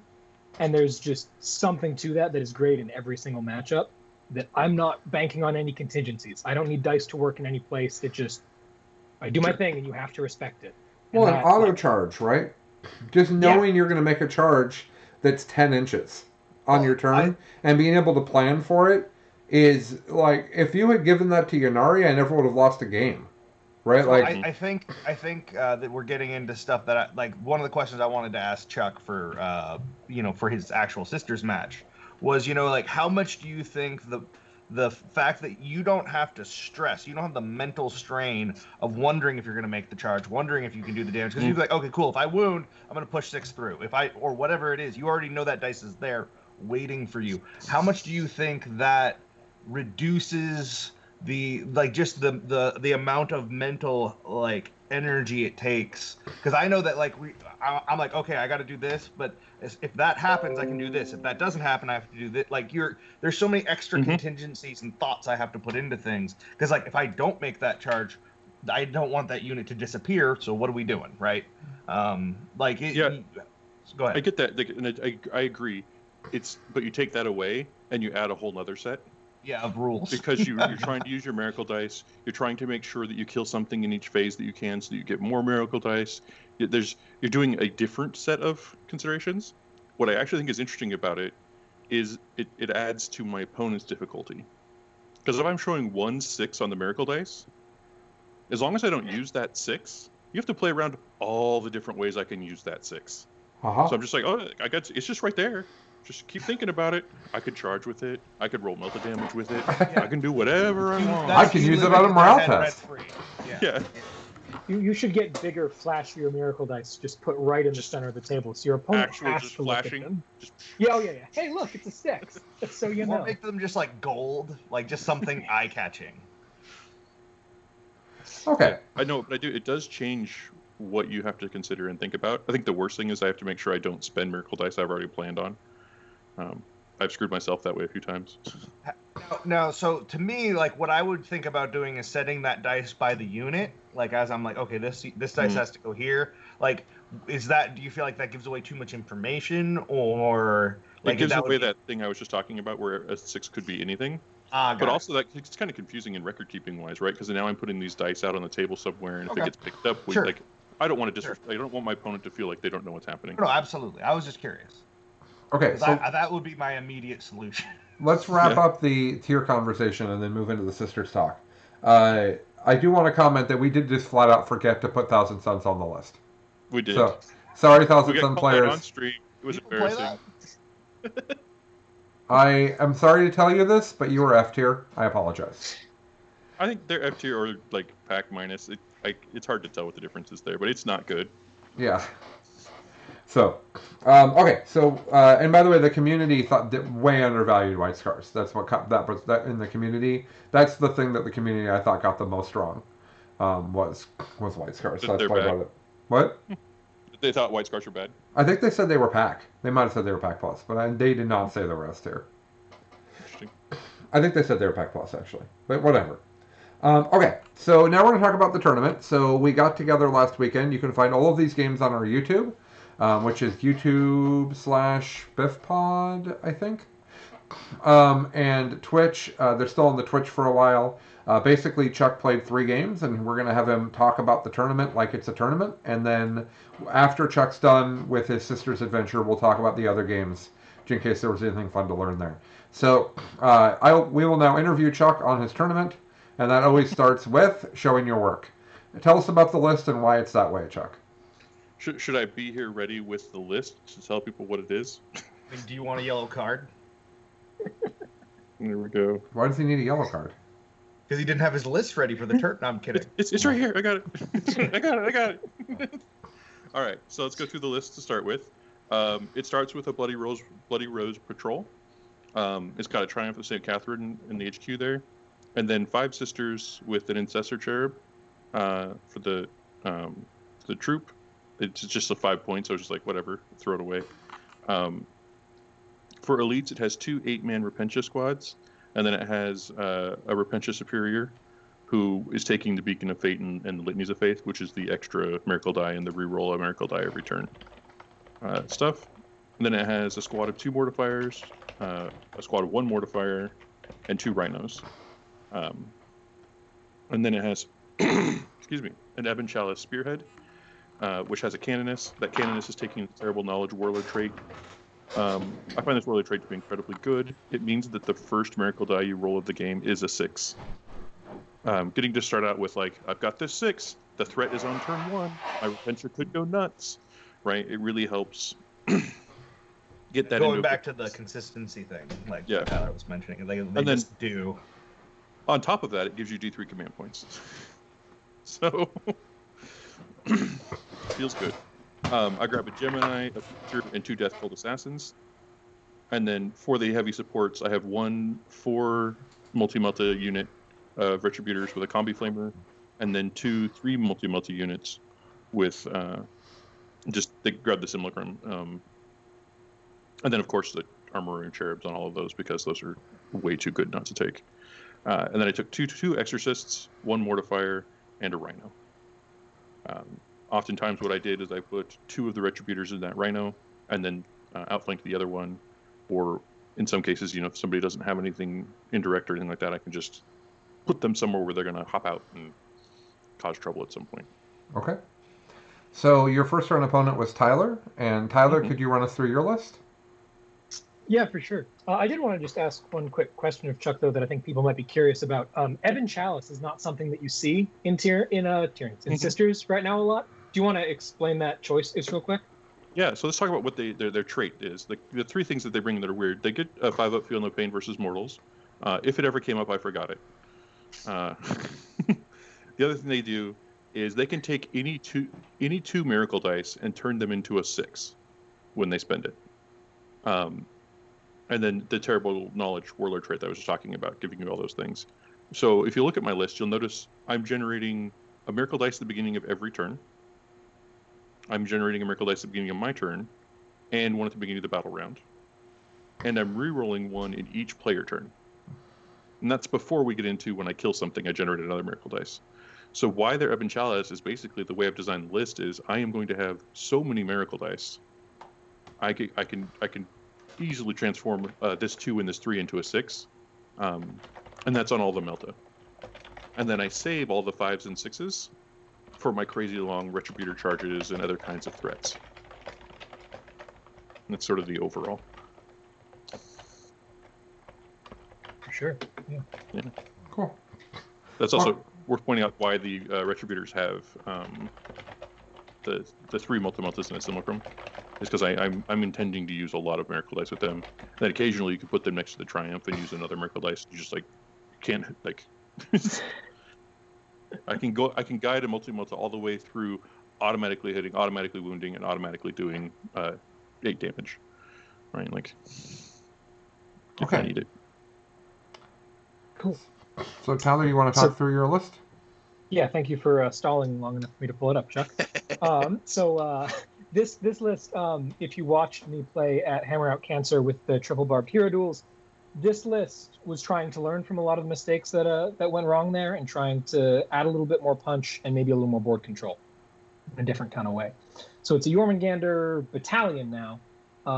And there's just something to that is great in every single matchup that I'm not banking on any contingencies. I don't need dice to work in any place. It just, I do my thing and you have to respect it.
Well, an auto charge, right? Just knowing you're going to make a charge that's 10 inches on your turn and being able to plan for it is like, if you had given that to Yanari, I never would have lost a game. Right?
So
like
I think that we're getting into stuff that one of the questions I wanted to ask Chuck for for his actual Sisters match was, like, how much do you think the fact that you don't have to stress, you don't have the mental strain of wondering if you're going to make the charge, wondering if you can do the damage, because you'd be like, okay, cool, if I wound, I'm going to push 6 through. Or whatever it is, you already know that dice is there waiting for you. How much do you think that reduces the amount of mental like energy it takes, because I know that like I'm like, okay, I got to do this, but if that happens I can do this, if that doesn't happen I have to do this. Like there's so many extra contingencies and thoughts I have to put into things, because like if I don't make that charge, I don't want that unit to disappear, so what are we doing, right? Go ahead.
I get that, and I agree. But you take that away and you add a whole other set.
Yeah, of rules.
Because you're trying to use your miracle dice. You're trying to make sure that you kill something in each phase that you can, so that you get more miracle dice. You're doing a different set of considerations. What I actually think is interesting about it is it adds to my opponent's difficulty. Because if I'm showing 1/6 on the miracle dice, as long as I don't use that 6, you have to play around all the different ways I can use that 6. So I'm just like, oh, it's just right there. Just keep thinking about it. I could charge with it. I could roll melta damage with it. I can do whatever I want.
I can use it on a morale test.
Yeah.
You should get bigger, flashier miracle dice. Just put right in the center of the table, so your opponent has to look at them. Yeah. Hey, look, it's a 6. Just so you know.
Or make them just like gold, like just something eye-catching.
Okay.
I know, but it does change what you have to consider and think about. I think the worst thing is I have to make sure I don't spend miracle dice I've already planned on. I've screwed myself that way a few times.
No, so to me, like what I would think about doing is setting that dice by the unit. Like as I'm like, okay, this dice has to go here. Like, do you feel like that gives away too much information, or like
it gives away that thing I was just talking about, where a 6 could be anything. But also it's kind of confusing in record keeping wise, right? Because now I'm putting these dice out on the table somewhere, and if it gets picked up, like I don't want to I don't want my opponent to feel like they don't know what's happening.
No, absolutely. I was just curious.
Okay, so
that would be my immediate solution.
Let's wrap up the tier conversation and then move into the sisters talk. I do want to comment that we did just flat out forget to put Thousand Suns on the list.
We did.
So, sorry, Thousand Sun players.
On stream. It was embarrassing.
I am sorry to tell you this, but you were F tier. I apologize.
I think they're F tier or like pack minus. It's hard to tell what the difference is there, but it's not good.
Yeah. So, okay. So, and by the way, the community thought that way undervalued White Scars. That's what that in the community. That's the thing that the community I thought got the most wrong. Was White Scars. So that's why I brought it. What?
They thought White Scars were bad.
I think they said they were pack. They might have said they were pack plus, but they did not say the rest here.
Interesting.
I think they said they were pack plus actually, but whatever. Okay, so now we're going to talk about the tournament. So we got together last weekend. You can find all of these games on our YouTube. Which is YouTube/BiffPod, I think. And Twitch, they're still on the Twitch for a while. Basically, Chuck played 3 games, and we're going to have him talk about the tournament like it's a tournament. And then after Chuck's done with his sister's adventure, we'll talk about the other games, in case there was anything fun to learn there. So we will now interview Chuck on his tournament, and that always starts with showing your work. Tell us about the list and why it's that way, Chuck.
Should I be here ready with the list to tell people what it is?
Do you want a yellow card?
There we go.
Why does he need a yellow card?
Because he didn't have his list ready for the turn. No, I'm kidding.
It's right here. I got it. I got it. All right, so let's go through the list to start with. It starts with a Bloody Rose Patrol. It's got a Triumph of St. Catherine in the HQ there. And then 5 Sisters with an Incessor Cherub for the troop. It's just a 5 points, so I was just like, whatever, throw it away. For elites, it has 2 8-man Repentia squads, and then it has a Repentia Superior, who is taking the Beacon of Fate and the Litanies of Faith, which is the extra miracle die and the reroll a miracle die every turn stuff. And then it has a squad of 2 mortifiers, a squad of 1 mortifier, and 2 rhinos. And then it has, excuse me, an Ebon Chalice Spearhead, which has a Canoness. That Canoness is taking the Terrible Knowledge Warlord trait. I find this Warlord trait to be incredibly good. It means that the first miracle die you roll of the game is a 6. Getting to start out with, like, I've got this 6. The threat is on turn 1. My Repentia could go nuts. Right? It really helps get that
going back to the consistency thing, like Tyler was mentioning. They just do.
On top of that, it gives you D3 command points. So... feels good. I grab a Gemini, a Future, and 2 Death Cult Assassins. And then for the heavy supports, I have 1 4 multi-melta unit Retributors with a combi flamer, and then 3 multi units with just they grab the simulacrum, and then of course the armor and cherubs on all of those because those are way too good not to take. And then I took two exorcists, 1 mortifier, and a rhino. Oftentimes what I did is I put 2 of the retributors in that rhino, and then outflanked the other one, or in some cases, if somebody doesn't have anything indirect or anything like that, I can just put them somewhere where they're going to hop out and cause trouble at some point.
Okay. So your first round opponent was Tyler, and Tyler, could you run us through your list?
Yeah, for sure. I did want to just ask one quick question of Chuck, though, that I think people might be curious about. Ebon Chalice is not something that you see in Sisters right now a lot. Do you want to explain that choice real quick?
Yeah, so let's talk about what their trait is. The 3 things that they bring that are weird. They get a 5-up Feel No Pain versus Mortals. If it ever came up, I forgot it. The other thing they do is they can take any two miracle dice and turn them into a 6 when they spend it. And then the Terrible Knowledge Warlord trait that I was just talking about, giving you all those things. So if you look at my list, you'll notice I'm generating a miracle dice at the beginning of every turn. I'm generating a miracle dice at the beginning of my turn, and 1 at the beginning of the battle round. And I'm re-rolling 1 in each player turn. And that's before we get into when I kill something, I generate another miracle dice. So why they're Ebon Chalice is basically the way I've designed the list is I am going to have so many miracle dice. I can easily transform this 2 and this 3 into a 6, and that's on all the Melta. And then I save all the 5s and 6s for my crazy long Retributor charges and other kinds of threats. And that's sort of the overall.
For sure.
Yeah.
Cool.
That's also worth pointing out why the Retributors have the 3 multi-multis and a simulacrum. Is because I'm intending to use a lot of miracle dice with them. Then occasionally you can put them next to the triumph and use another miracle dice. You just can't I can guide a multi-multi all the way through automatically hitting, automatically wounding, and automatically doing 8 damage. Right, if I need it.
Cool.
So Tyler, you want to talk through your list?
Yeah, thank you for stalling long enough for me to pull it up, Chuck. This list, if you watched me play at Hammer Out Cancer with the triple barbed hero duels, this list was trying to learn from a lot of the mistakes that went wrong there and trying to add a little bit more punch and maybe a little more board control in a different kind of way. So it's a Jormungandr battalion now.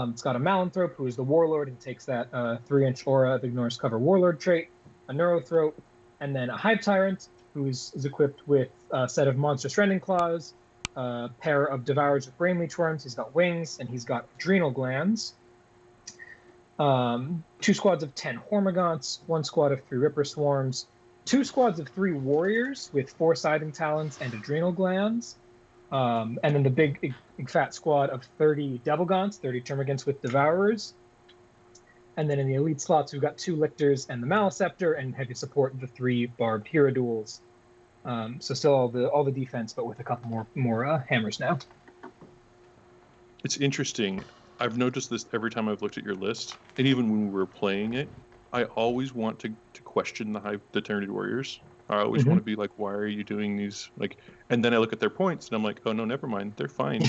It's got a Malanthrope, who is the warlord and takes that 3-inch aura of Ignores Cover warlord trait, a Neurothrope, and then a Hive Tyrant, who is equipped with a set of Monstrous Rending Claws, a pair of Devourers with Brain Leech Worms. He's got wings, and he's got adrenal glands. 2 squads of 10 Hormagaunts, 1 squad of 3 Ripper Swarms, 2 squads of 3 Warriors with 4 Scything Talons and adrenal glands, and then the big fat squad of 30 Devil Gaunts, 30 Termagants with Devourers. And then in the elite slots, we've got 2 Lictors and the Maliceptor, and heavy support the 3 Barbed Hero Duels. So still all the defense, but with a couple more hammers now.
It's interesting. I've noticed this every time I've looked at your list, and even when we were playing it, I always want to question the Tyranid Warriors. I always want to be like, why are you doing these? And then I look at their points, and I'm like, oh no, never mind, they're fine.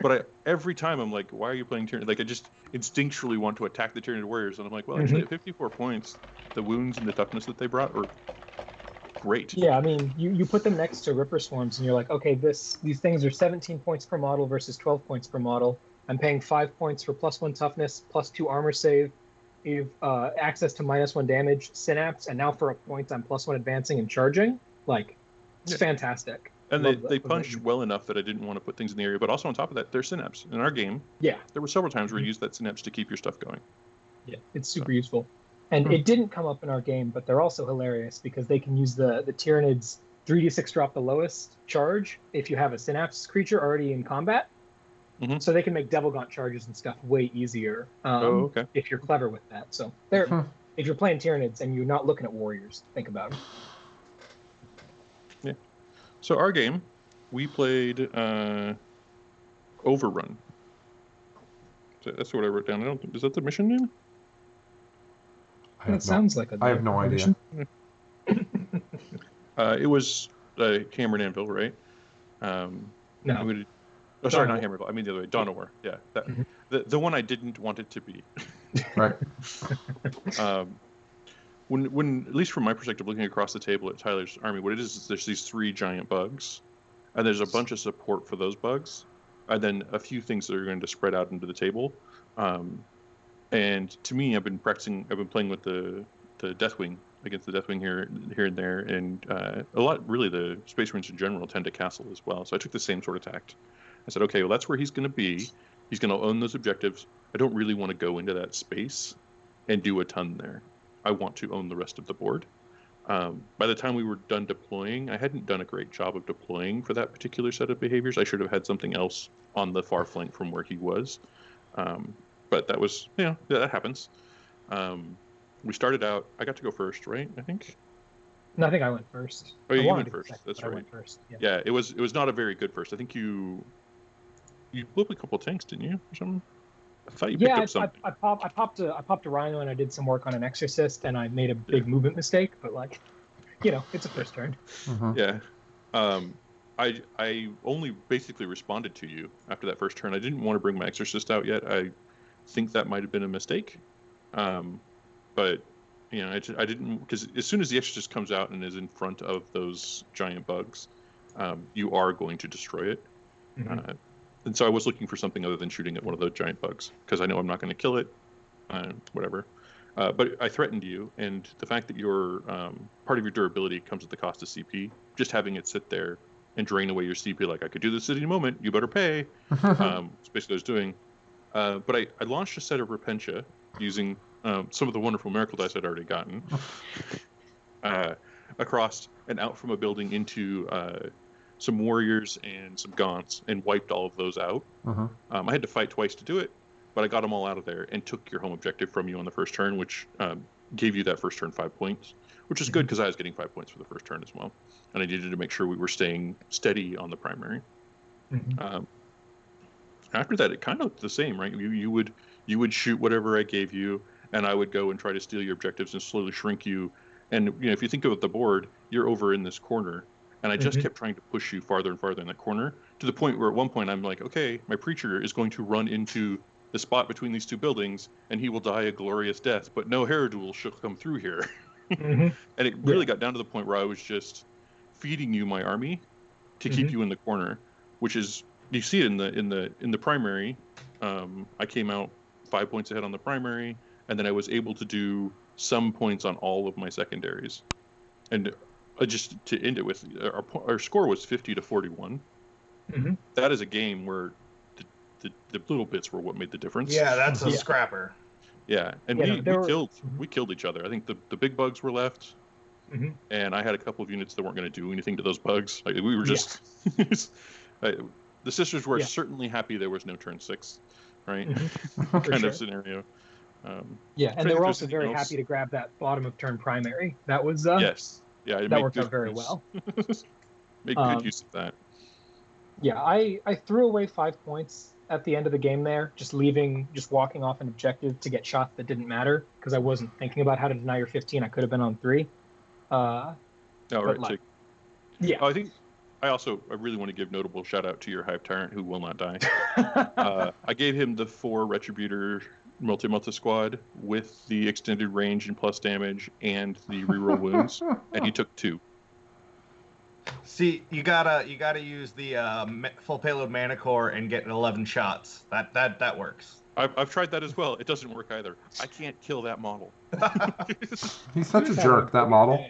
But every time I'm like, why are you playing Tyranid? I just instinctually want to attack the Tyranid Warriors, and I'm like, well, actually, at 54 points, the wounds and the toughness that they brought are great.
Yeah, I mean, you put them next to Ripper Swarms, and you're like, okay, these things are 17 points per model versus 12 points per model. I'm paying 5 points for +1 toughness, +2 armor save. You've access to -1 damage, synapse, and now for a point, I'm +1 advancing and charging. It's fantastic.
And they punched well enough that I didn't want to put things in the area. But also on top of that, they're synapse. In our game, there were several times where you used that synapse to keep your stuff going.
Yeah, it's super useful. And it didn't come up in our game, but they're also hilarious because they can use the Tyranids 3d6 drop the lowest charge if you have a synapse creature already in combat. So they can make Devil Gaunt charges and stuff way easier if you're clever with that. So if you're playing Tyranids and you're not looking at Warriors, think about them.
Yeah. So our game, we played Overrun. So that's what I wrote down. Is that the mission name?
That sounds like a.
I have no idea.
It was Hammer and Anvil, right?
No.
Oh, sorry,
Dawn
not
of
Hammer. I mean the other way. Dawn of War. Yeah,
Mhm.
the one I didn't want it to be.
Right.
When at least from my perspective, looking across the table at Tyler's army, what it is there's these 3 giant bugs, and there's a bunch of support for those bugs, and then a few things that are going to spread out into the table. And to me, I've been playing with the Deathwing against the Deathwing here and there, and a lot really the Space Marines in general tend to castle as well. So I took the same sort of tact. I said, okay, well that's where he's going to be. He's going to own those objectives. I don't really want to go into that space and do a ton there. I want to own the rest of the board. By the time we were done deploying, I hadn't done a great job of deploying for that particular set of behaviors. I should have had something else on the far flank from where he was. But that was, that happens. We started out, I got to go first, right? I think.
No, I think I went first.
Oh,
I
you
wanted
went
to go
first.
second,
That's
but I
right.
went first.
Yeah, it was not a very good first. I think you blew up a couple tanks, didn't you, or something? I thought you picked up something.
I popped a Rhino, and I did some work on an Exorcist, and I made a big movement mistake. But it's a first turn.
Mm-hmm.
Yeah. I only basically responded to you after that first turn. I didn't want to bring my Exorcist out yet. I think that might have been a mistake. But I didn't, because as soon as the Exorcist comes out and is in front of those giant bugs, you are going to destroy it.
Mm-hmm.
And so I was looking for something other than shooting at one of the giant bugs, because I know I'm not going to kill it, whatever. But I threatened you, and the fact that your part of your durability comes at the cost of CP, just having it sit there and drain away your CP, like, I could do this at any moment, you better pay. It's basically what I was doing. But I launched a set of Repentia using some of the wonderful miracle dice I'd already gotten across and out from a building into some warriors and some gaunts, and wiped all of those out. I had to fight twice to do it, but I got them all out of there and took your home objective from you on the first turn, which gave you that first turn 5 points, which is good because I was getting 5 points for the first turn as well, and I needed to make sure we were staying steady on the primary. After that, it kind of looked the same, right? You would shoot whatever I gave you, and I would go and try to steal your objectives and slowly shrink you. And if you think about the board, you're over in this corner, and I just kept trying to push you farther and farther in that corner, to the point where at one point I'm like, okay, my preacher is going to run into the spot between these 2 buildings, and he will die a glorious death, but no Herodul shall come through here. And it really got down to the point where I was just feeding you my army to keep you in the corner, which is, you see it in the primary. I came out 5 points ahead on the primary, and then I was able to do some points on all of my secondaries. And just to end it with, our score was 50-41. That is a game where the little bits were what made the difference.
Yeah, that's a scrapper.
Yeah, and we killed each other. I think the big bugs were left, and I had a couple of units that weren't going to do anything to those bugs. Like, we were just the sisters were certainly happy there was no turn 6, right? Kind of scenario.
And they were also very happy to grab that bottom of turn primary. That was
yes, yeah,
that worked out very well.
Make good use of that.
Yeah, I threw away 5 points at the end of the game there, just walking off an objective to get shots that didn't matter, because I wasn't thinking about how to deny your 15. I could have been on 3.
I think I really want to give notable shout out to your Hive Tyrant, who will not die. I gave him the 4 Retributor multi squad with the extended range and plus damage and the reroll wounds, and he took 2.
See, you gotta use the full payload mana core and get 11 shots. That works.
I've tried that as well. It doesn't work either. I can't kill that model.
He's such a jerk, that model.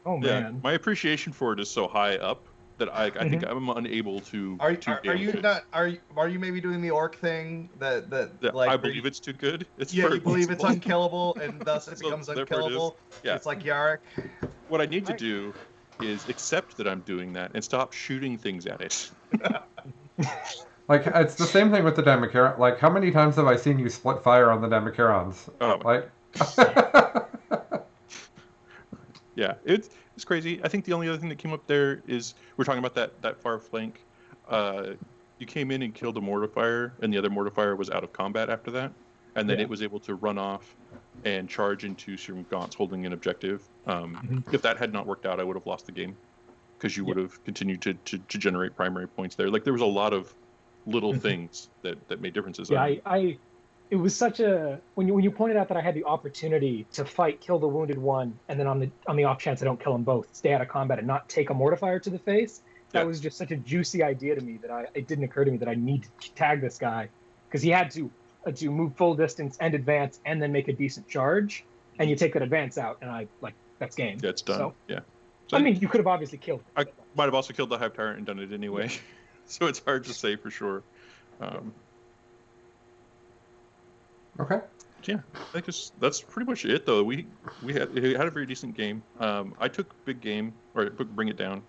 Oh man.
Yeah, my appreciation for it is so high up that I think I'm unable to.
Are you maybe doing the orc thing that like
I believe it's too good?
You believe it's unkillable, and thus it becomes unkillable. It's like Yarrick.
What I need to do is accept that I'm doing that and stop shooting things at it.
Like, it's the same thing with the Demicheron. Like, how many times have I seen you split fire on the Demicherons? Yeah, it's crazy. I think the only other thing that came up there is, we're talking about that far flank. You came in and killed a mortifier, and the other mortifier was out of combat after that. And then it was able to run off and charge into some gaunts holding an objective. If that had not worked out, I would have lost the game.
because you would have continued to generate primary points there. Like there was a lot of little things that made differences.
Yeah, it was such a when you pointed out that I had the opportunity to kill the wounded one, and then on the off chance I don't kill them both, stay out of combat and not take a mortifier to the face. That was just such a juicy idea to me that it didn't occur to me that I need to tag this guy, because he had to move full distance and advance and then make a decent charge, and you take that advance out, and that's game.
Yeah, it's done.
So,
yeah. So
I mean, you could have obviously killed him.
I might have also killed the Hive Tyrant and done it anyway, so it's hard to say for sure.
Okay.
Yeah, I guess that's pretty much it, though. We had a very decent game. I took big game, or I took bring it down,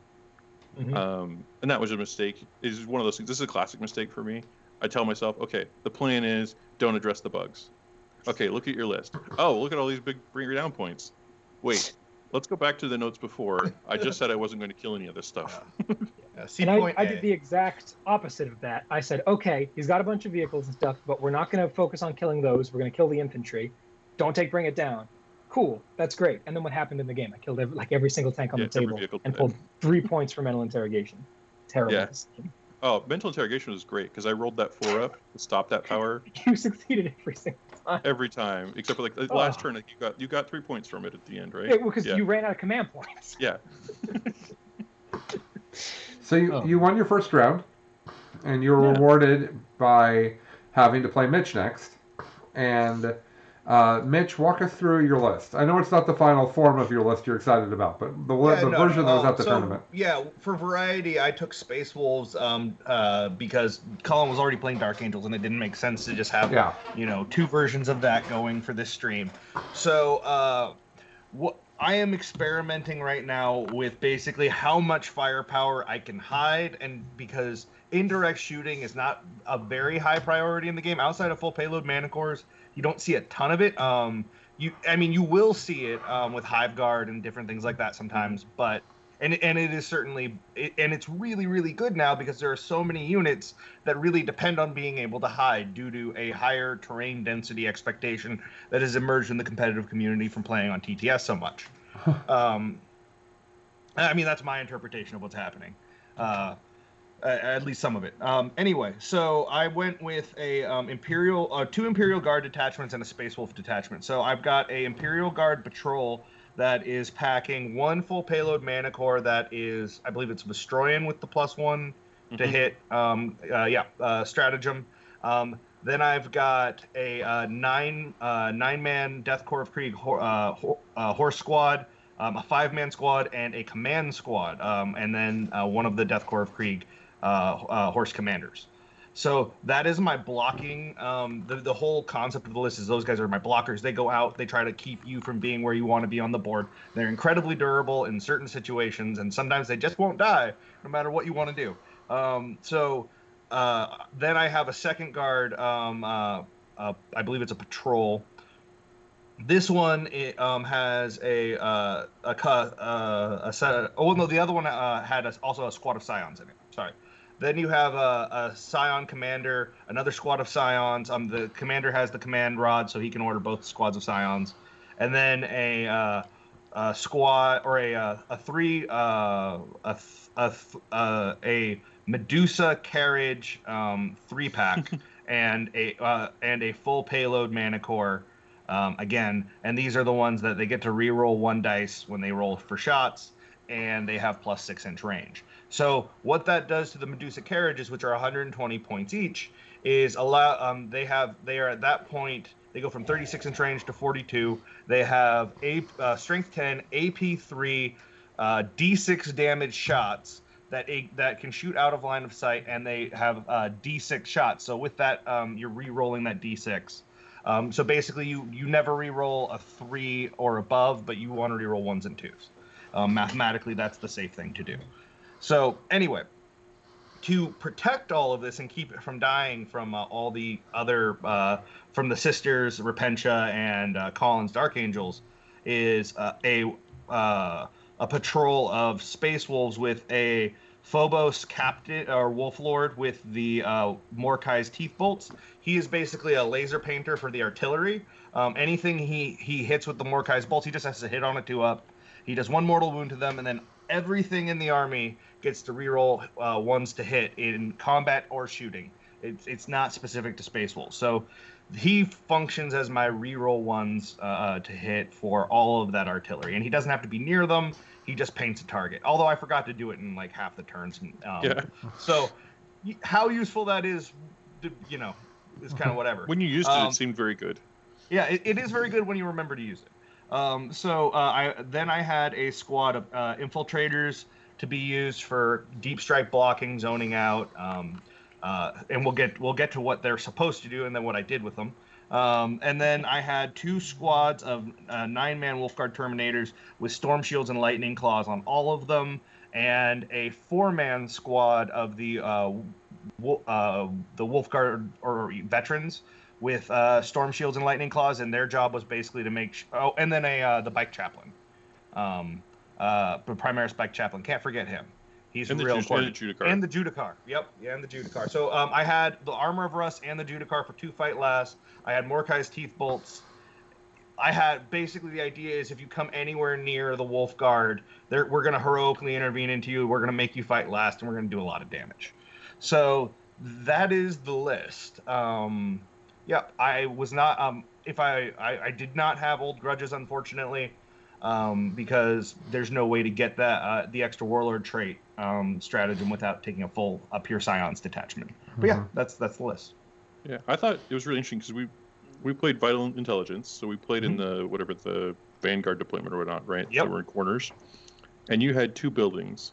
and that was a mistake. It's one of those things. This is a classic mistake for me. I tell myself, okay, the plan is don't address the bugs. Okay, look at your list. Oh, look at all these big bring her down points. Wait, let's go back to the notes before. I just said I wasn't going to kill any of this stuff.
And I did the exact opposite of that. I said, okay, he's got a bunch of vehicles and stuff, but we're not going to focus on killing those. We're going to kill the infantry. Don't bring it down. Cool, that's great. And then what happened in the game? I killed every single tank on the table and pulled 3 points for mental interrogation. Terrible.
Yeah. Oh, mental interrogation was great because I rolled that 4 up to stop that power.
You succeeded every single time.
Every time, except for the last turn, you got 3 points from it at the end, right?
Yeah, because you ran out of command points.
Yeah.
So you won your first round, and you were rewarded by having to play Mitch next. And Mitch, walk us through your list. I know it's not the final form of your list you're excited about, but the version that was at the tournament.
Yeah, for variety, I took Space Wolves because Colin was already playing Dark Angels, and it didn't make sense to just have 2 versions of that going for this stream. So what I am experimenting right now with basically how much firepower I can hide, and because indirect shooting is not a very high priority in the game outside of full payload Manicores, you don't see a ton of it. You will see it with Hive Guard and different things like that sometimes, but and it is certainly and it's really, really good now because there are so many units that really depend on being able to hide due to a higher terrain density expectation that has emerged in the competitive community from playing on TTS so much. That's my interpretation of what's happening. At least some of it. Anyway, so I went with a 2 Imperial Guard detachments and a Space Wolf detachment. So I've got a Imperial Guard patrol that is packing 1 full payload Manicore that is, I believe it's Vestroyan with the +1 to hit. Stratagem. Then I've got a 9-man Death Corps of Krieg horse squad, a 5-man squad, and a command squad, and then one of the Death Corps of Krieg horse commanders. So that is my blocking. The whole concept of the list is those guys are my blockers. They go out, they try to keep you from being where you want to be on the board. They're incredibly durable in certain situations, and sometimes they just won't die no matter what you want to do. Then I have a second guard. I believe it's a patrol. This one has the other one had also a squad of Scions in it. Sorry. Then you have a Scion commander, another squad of Scions. The commander has the command rod, so he can order both squads of Scions, and then a squad or a Medusa carriage 3-pack and a full payload Manicore. Again, and these are the ones that they get to re-roll 1 dice when they roll for shots, and they have plus 6-inch range. So what that does to the Medusa carriages, which are 120 points each, is they are at that point, they go from 36-inch range to 42. They have strength 10, AP 3, D6 damage shots that can shoot out of line of sight, and they have D6 shots. So with that, you're re-rolling that D6. So basically, you never re-roll a 3 or above, but you want to re-roll 1s and 2s. Mathematically, that's the safe thing to do. So anyway, to protect all of this and keep it from dying from all the other, from the Sisters, Repentia, and Colin's Dark Angels, is a patrol of Space Wolves with a Phobos Captain or Wolf Lord with the Morkai's Teeth Bolts. He is basically a laser painter for the artillery. Anything he hits with the Morkai's bolts, he just has to hit on a 2-up. He does 1 mortal wound to them, and then everything in the army gets to reroll ones to hit in combat or shooting. It's not specific to Space Wolf. So he functions as my reroll ones to hit for all of that artillery, and he doesn't have to be near them. He just paints a target. Although I forgot to do it in like half the turns. So how useful that is, you know, is kind of whatever.
When you used it, it seemed very good.
Yeah, it is very good when you remember to use it. I had a squad of infiltrators to be used for deep strike blocking, zoning out, and we'll get to what they're supposed to do and then what I did with them. And then I had 2 squads of 9-man Wolfguard Terminators with Storm Shields and Lightning Claws on all of them, and a 4-man squad of the Wolfguard or veterans with Storm Shields and Lightning Claws, and their job was basically to make... and then the Bike Chaplain. The Primaris Bike Chaplain. Can't forget him. He's real important. And the Judicar. Yep, yeah, and the Judicar. So I had the Armor of Rust and the Judicar for 2 fight last. I had Mordecai's Teeth Bolts. I had... Basically, the idea is if you come anywhere near the Wolf Guard, we're going to heroically intervene into you. We're going to make you fight last, and we're going to do a lot of damage. So that is the list. Yeah, I was not. I did not have old grudges, unfortunately, because there's no way to get that the extra warlord trait stratagem without taking a pure science detachment. But yeah, that's the list.
Yeah, I thought it was really interesting because we played Vital Intelligence, so we played in the Vanguard deployment or whatnot, right?
Yep.
So we're in corners, and you had 2 buildings,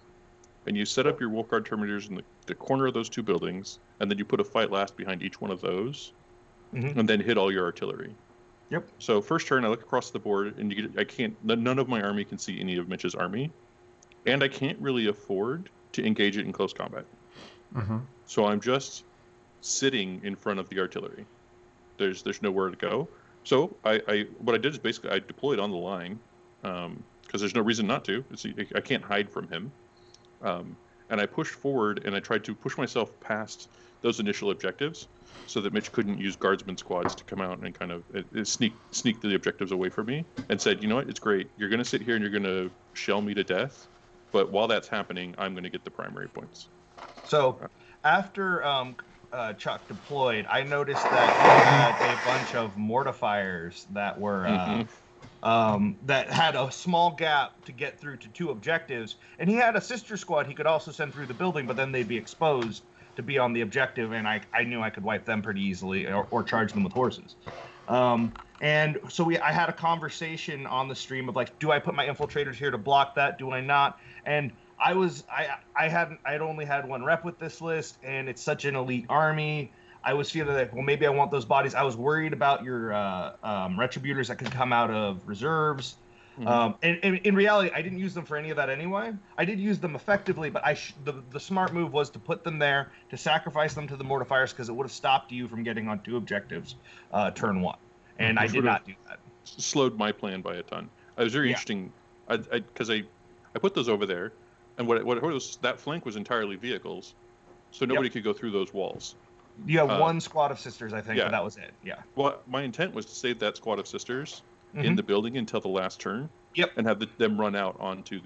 and you set up your Wolfguard Terminators in the corner of those 2 buildings, and then you put a fight last behind each one of those. And then hit all your artillery.
Yep.
So first turn, I look across the board, and none of my army can see any of Mitch's army, and I can't really afford to engage it in close combat. So I'm just sitting in front of the artillery. There's nowhere to go. So what I did is basically I deployed on the line, because there's no reason not to. I can't hide from him, and I pushed forward, and I tried to push myself past those initial objectives, so that Mitch couldn't use guardsman squads to come out and kind of sneak the objectives away from me, and said, you know what, it's great. You're going to sit here and you're going to shell me to death, but while that's happening, I'm going to get the primary points.
So after Chuck deployed, I noticed that he had a bunch of mortifiers that were that had a small gap to get through to 2 objectives, and he had a sister squad he could also send through the building, but then they'd be exposed to be on the objective, and I knew I could wipe them pretty easily or charge them with horses. And so I had a conversation on the stream of like, do I put my infiltrators here to block that? Do I not? And I'd only had 1 rep with this list, and it's such an elite army. I was feeling like, well, maybe I want those bodies. I was worried about your retributors that could come out of reserves. And in reality, I didn't use them for any of that anyway. I did use them effectively, but the smart move was to put them there, to sacrifice them to the mortifiers, because it would have stopped you from getting on 2 objectives turn 1. And I did not do that.
Slowed my plan by a ton. It was very interesting, because I put those over there, and what was that flank was entirely vehicles, so nobody could go through those walls.
You have 1 squad of sisters, I think, but that was it. Yeah.
Well, my intent was to save that squad of sisters in the building until the last turn.
Yep.
And have them run out onto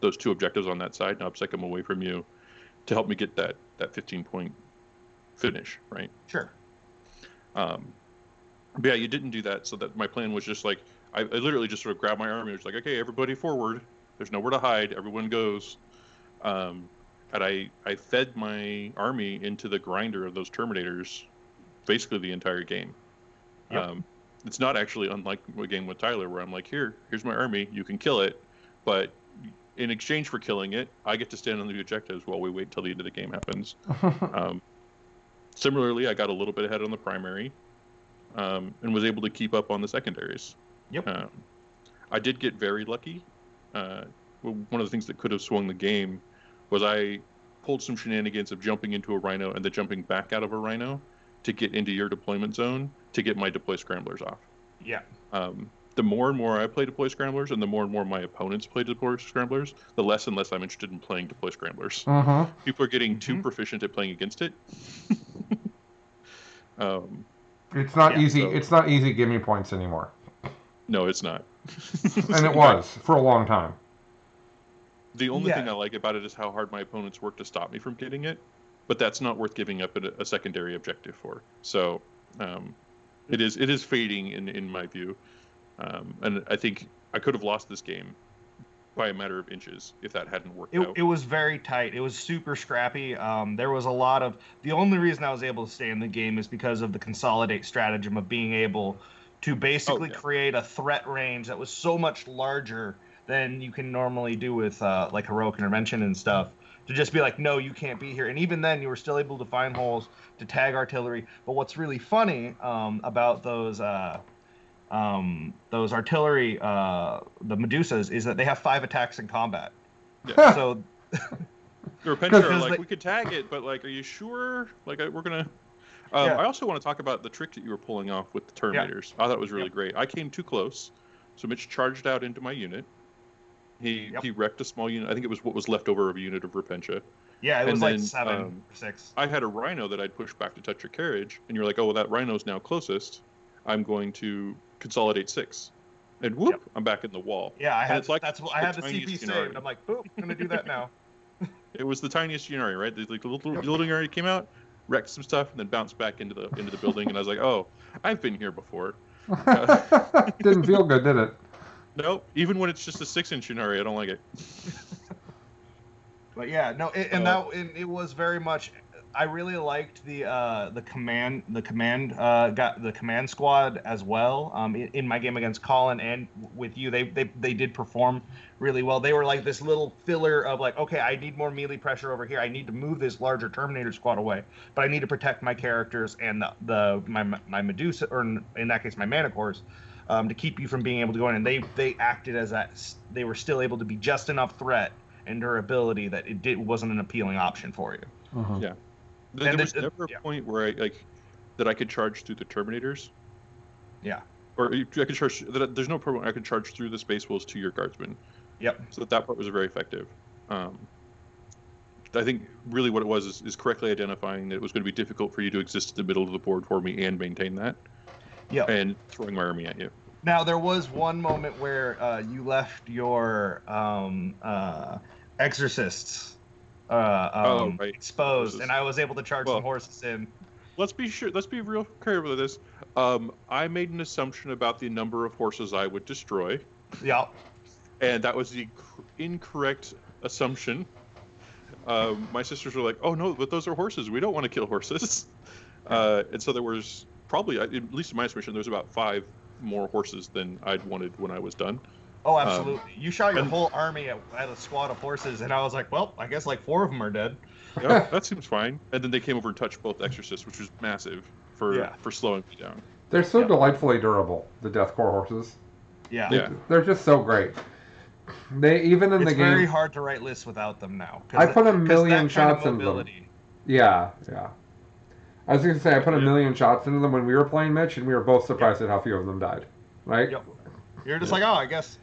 those 2 objectives on that side and upsec them away from you to help me get that 15-point finish, right?
Sure.
But yeah, you didn't do that, so that my plan was just like, I literally just sort of grabbed my army and was like, okay, everybody forward. There's nowhere to hide. Everyone goes. And I fed my army into the grinder of those Terminators basically the entire game. Yep. It's not actually unlike a game with Tyler where I'm like, here's my army, you can kill it, but in exchange for killing it, I get to stand on the objectives while we wait till the end of the game happens. Similarly, I got a little bit ahead on the primary, and was able to keep up on the secondaries.
Yep.
I did get very lucky. One of the things that could have swung the game was I pulled some shenanigans of jumping into a rhino and then jumping back out of a rhino to get into your deployment zone to get my deploy scramblers off.
Yeah.
The more and more I play deploy scramblers, and the more and more my opponents play deploy scramblers, the less and less I'm interested in playing deploy scramblers. People are getting too proficient at playing against it.
It's not easy. So, it's not easy. Give me points anymore.
No, it's not.
And it was for a long time.
The only
Yeah.
thing I like about it is how hard my opponents work to stop me from getting it, but that's not worth giving up a secondary objective for. So it is fading in my view, and I think I could have lost this game by a matter of inches if that hadn't worked out.
It was very tight. It was super scrappy. There was a lot of... The only reason I was able to stay in the game is because of the consolidate stratagem of being able to basically create a threat range that was so much larger than you can normally do with like heroic intervention and stuff. To just be like, no, you can't be here. And even then, you were still able to find holes to tag artillery. But what's really funny about those artillery, the Medusas, is that they have 5 attacks in combat.
Yeah.
So
the Repentia are like, we could tag it, but like, are you sure? Like, we're gonna. I also want to talk about the trick that you were pulling off with the Terminators. I thought it was really great. I came too close, so Mitch charged out into my unit. He wrecked a small unit. I think it was what was left over of a unit of Repentia.
Yeah, it was like 7 or 6.
I had a Rhino that I'd pushed back to touch your carriage, and you're like, oh, well, that Rhino's now closest. I'm going to consolidate 6. And whoop, I'm back in the wall.
Yeah, I had
like
I had the CP saved. I'm like, boom, I'm going to do that now.
It was the tiniest Unari, right? The little Unari came out, wrecked some stuff, and then bounced back into the building, and I was like, oh, I've been here before.
Didn't feel good, did it?
Nope. Even when it's just a 6-inch Unari, I don't like it.
But yeah, no, it was very much. I really liked the command squad as well. In my game against Colin and with you, they did perform really well. They were like this little filler of like, okay, I need more melee pressure over here. I need to move this larger Terminator squad away, but I need to protect my characters and my Medusa, or in that case, my Manticores. To keep you from being able to go in, and they acted as that. They were still able to be just enough threat and durability that it wasn't an appealing option for you.
Uh-huh.
Yeah, there was never a point where I could charge through the Terminators.
Yeah,
or I could charge. There's no problem. I could charge through the Space Wolves to your Guardsmen.
Yep.
So that part was very effective. I think really what it was is correctly identifying that it was going to be difficult for you to exist in the middle of the board for me and maintain that.
Yeah.
And throwing my army at you.
Now, there was one moment where you left your exorcists exposed, and I was able to charge some horses in.
Let's be real clear with this. I made an assumption about the number of horses I would destroy.
Yeah.
And that was the incorrect assumption. My sisters were like, oh no, but those are horses. We don't want to kill horses. And so there was probably, at least in my estimation, there was about 5 more horses than I'd wanted when I was done.
Oh, absolutely. You shot your whole army at a squad of horses, and I was like, well, I guess like 4 of them are dead.
Yeah, that seems fine. And then they came over and touched both exorcists, which was massive for slowing me down.
They're so delightfully durable, the Deathcore horses.
Yeah.
They're just so great. They even in the game.
It's very hard to write lists without them now.
I put a million shots into them. Yeah. I was going to say, I put a million shots into them when we were playing Mitch, and we were both surprised at how few of them died. Right?
Yep. You're just like, oh, I guess.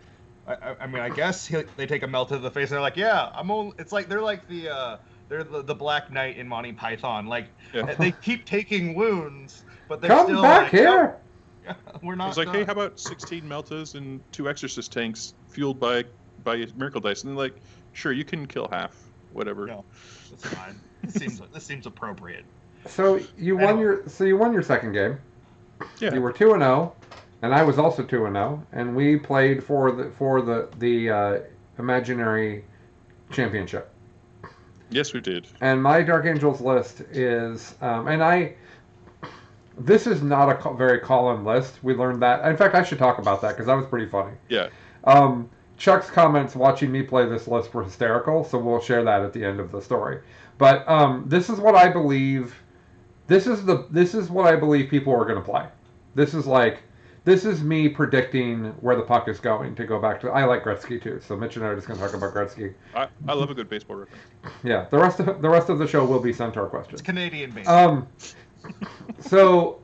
I guess they take a melt to the face, and they're like, yeah, I'm only. It's like they're like they're the Black Knight in Monty Python. Like they keep taking wounds, but they're
Come
still
back
like,
here.
No, we're not.
It's like,
done.
hey, how about 16 Meltas and 2 Exorcist tanks fueled by Miracle Dice? And they're like, sure, you can kill half, whatever.
No, that's fine. This seems appropriate.
So you won your second game.
Yeah.
You were 2-0, and I was also 2-0, and we played for the imaginary championship.
Yes, we did.
And my Dark Angels list is, this is not a very Colin list. We learned that. In fact, I should talk about that because that was pretty funny.
Yeah.
Chuck's comments watching me play this list were hysterical, so we'll share that at the end of the story. But this is what I believe. This is what I believe people are going to play. This is me predicting where the puck is going. To go back to, I like Gretzky too. So Mitch and I are just going to talk about Gretzky.
I love a good baseball reference.
Yeah, the rest of the show will be Centaur questions.
It's Canadian baseball.
So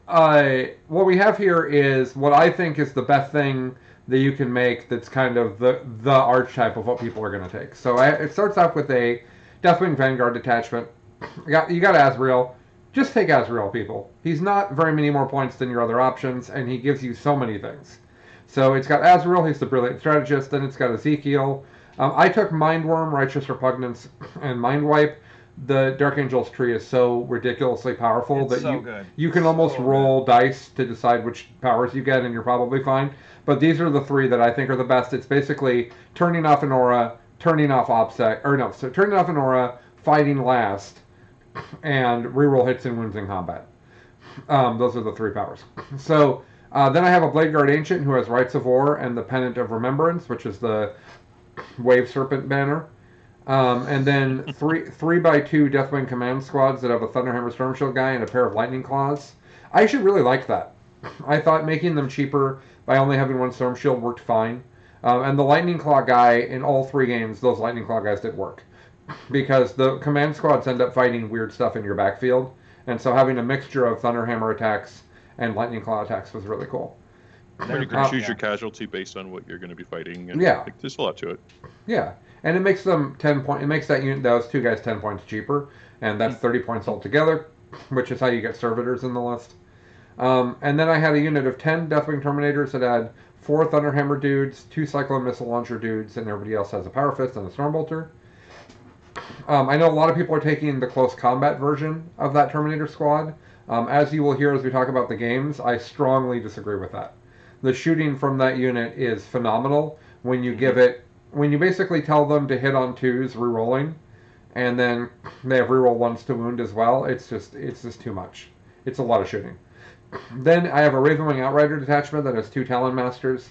what we have here is what I think is the best thing that you can make. That's kind of the archetype of what people are going to take. So it starts off with a Deathwing Vanguard detachment. You got Azrael. Just take Azrael, people. He's not very many more points than your other options, and he gives you so many things. So it's got Azrael, he's the brilliant strategist, then it's got Ezekiel, I took Mindworm, Righteous Repugnance, and Mind Wipe. The Dark Angel's tree is so ridiculously powerful
It's
that
so good.
you can almost
So
roll dice to decide which powers you get, and you're probably fine. But these are the three that I think are the best. It's basically turning off an aura, turning off turning off an aura, fighting last, and reroll hits and wounds in combat. Those are the three powers. So then I have a Blade Guard Ancient who has Rites of War and the Pennant of Remembrance, which is the Wave Serpent banner. And then 3x2 Deathwing Command Squads that have a Thunderhammer Stormshield guy and a pair of Lightning Claws. I actually really liked that. I thought making them cheaper by only having one Stormshield worked fine. And the Lightning Claw guy, in all three games, those Lightning Claw guys did work. Because the Command Squads end up fighting weird stuff in your backfield. And so having a mixture of Thunderhammer attacks and Lightning Claw attacks was really cool.
Or you can choose your casualty based on what you're going to be fighting. And
Yeah.
There's a lot to it.
Yeah. And it makes them 10 points. It makes that unit, those two guys 10 points cheaper. And that's 30 points altogether, which is how you get Servitors in the list. And then I had a unit of 10 Deathwing Terminators that had 4 Thunderhammer dudes, 2 Cyclone Missile Launcher dudes, and everybody else has a Power Fist and a Stormbolter. I know a lot of people are taking the close combat version of that Terminator squad. As you will hear as we talk about the games, I strongly disagree with that. The shooting from that unit is phenomenal when you give it, when you basically tell them to hit on 2s re-rolling, and then they have re-roll 1s to wound as well. It's just too much. It's a lot of shooting. Then I have a Ravenwing Outrider detachment that has 2 Talon Masters,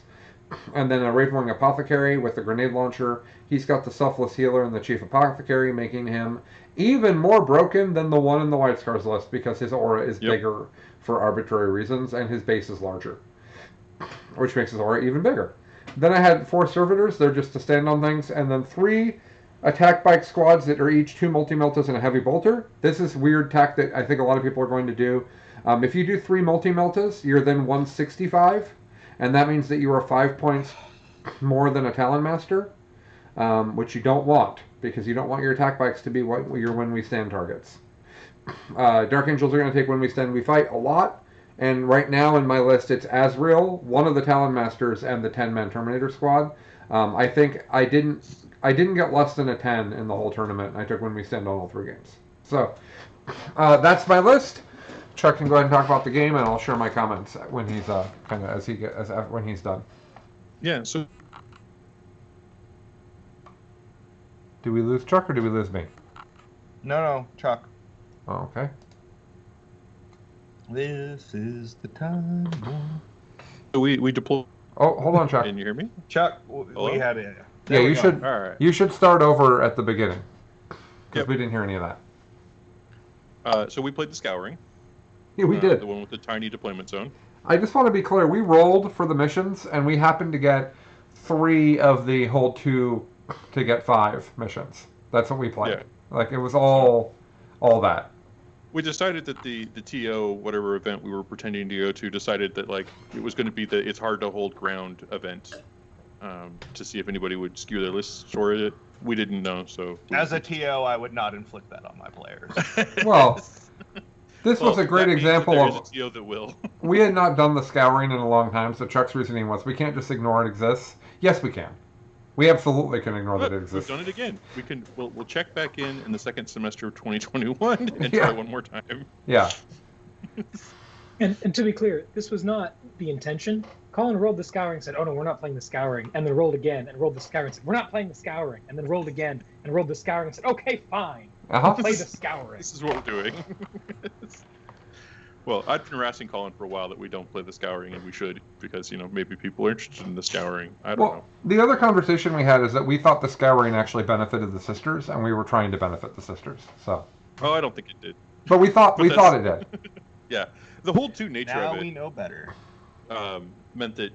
and then a Ravenwing Apothecary with a grenade launcher. He's got the Selfless Healer and the Chief Apothecary, making him even more broken than the one in the White Scars list because his aura is bigger for arbitrary reasons and his base is larger, which makes his aura even bigger. Then I had 4 Servitors. They're just to stand on things, and then 3 attack bike squads that are each 2 multi-meltas and a heavy bolter. This is weird tech that I think a lot of people are going to do. If you do 3 multi-meltas, you're then 165, and that means that you are 5 points more than a Talon Master, which you don't want, because you don't want your attack bikes to be what your when we stand targets. Dark Angels are going to take when we stand we fight a lot, and right now in my list it's Azrael, one of the Talon Masters, and the 10-man Terminator squad. I think I didn't get less than a 10 in the whole tournament, and I took when we stand on all 3 games. So that's my list. Chuck can go ahead and talk about the game, and I'll share my comments when he's when he's done.
Yeah. So
do we lose Chuck or do we lose me?
No, Chuck.
Oh, okay.
This is the time.
we deploy.
Oh, hold on, Chuck.
Can you hear me?
Chuck,
Hello?
we had it.
Yeah, you should.
All right.
You should start over at the beginning because
Yep.
we didn't hear any of that.
So we played the Scouring.
Yeah, we did.
The one with the tiny deployment zone.
I just want to be clear. We rolled for the missions, and we happened to get 3 of the whole 2 to get 5 missions. That's what we played.
Yeah.
Like it was all that.
We decided that the TO whatever event we were pretending to go to decided that like it was going to be the it's hard to hold ground event to see if anybody would skew their lists for it. We didn't know, so
As a TO, I would not inflict that on my players.
Well, this was a great example
there is
of
a TO that will.
we had not done the scouring in a long time, so Chuck's reasoning was we can't just ignore it exists. Yes, we can. We absolutely can ignore that it
We've
exists.
done it again. We'll check back in the second semester of 2021 and
Yeah.
try one more time.
Yeah.
And to be clear, this was not the intention. Colin rolled the scouring and said, oh no, we're not playing the scouring, and then rolled again and rolled the scouring and said, we're not playing the scouring, and then rolled again and rolled the scouring and said, okay, fine,
Uh-huh.
play the scouring.
This is what we're doing. Well, I've been harassing Colin for a while that we don't play the Scouring, and we should, because, maybe people are interested in the Scouring. I don't know.
Well, the other conversation we had is that we thought the scouring actually benefited the sisters, and we were trying to benefit the sisters. So,
Oh, I don't think it did.
but we thought
But
thought it did.
Yeah. The whole two nature
Now
of
we
it
know better.
meant that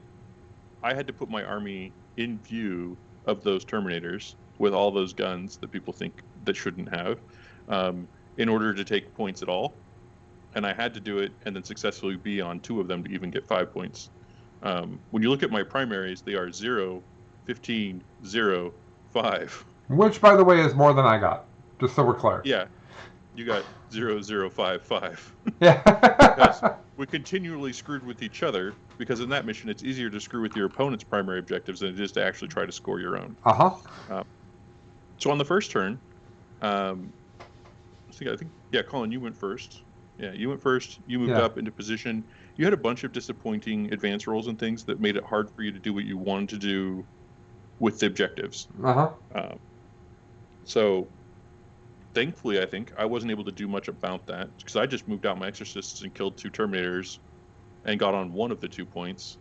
I had to put my army in view of those Terminators with all those guns that people think that shouldn't have in order to take points at all. And I had to do it and then successfully be on 2 of them to even get 5 points. When you look at my primaries, they are 0, 15, 0, 5.
Which, by the way, is more than I got. Just so we're clear.
Yeah, you got 0, 0, 5, 5.
Yeah.
we continually screwed with each other, because in that mission it's easier to screw with your opponent's primary objectives than it is to actually try to score your own. So on the first turn, I think Colin, you went first. Yeah, you went first. You moved up into position. You had a bunch of disappointing advance rolls and things that made it hard for you to do what you wanted to do with the objectives. So thankfully, I think I wasn't able to do much about that, because I just moved out my exorcists and killed 2 terminators and got on one of the 2 points.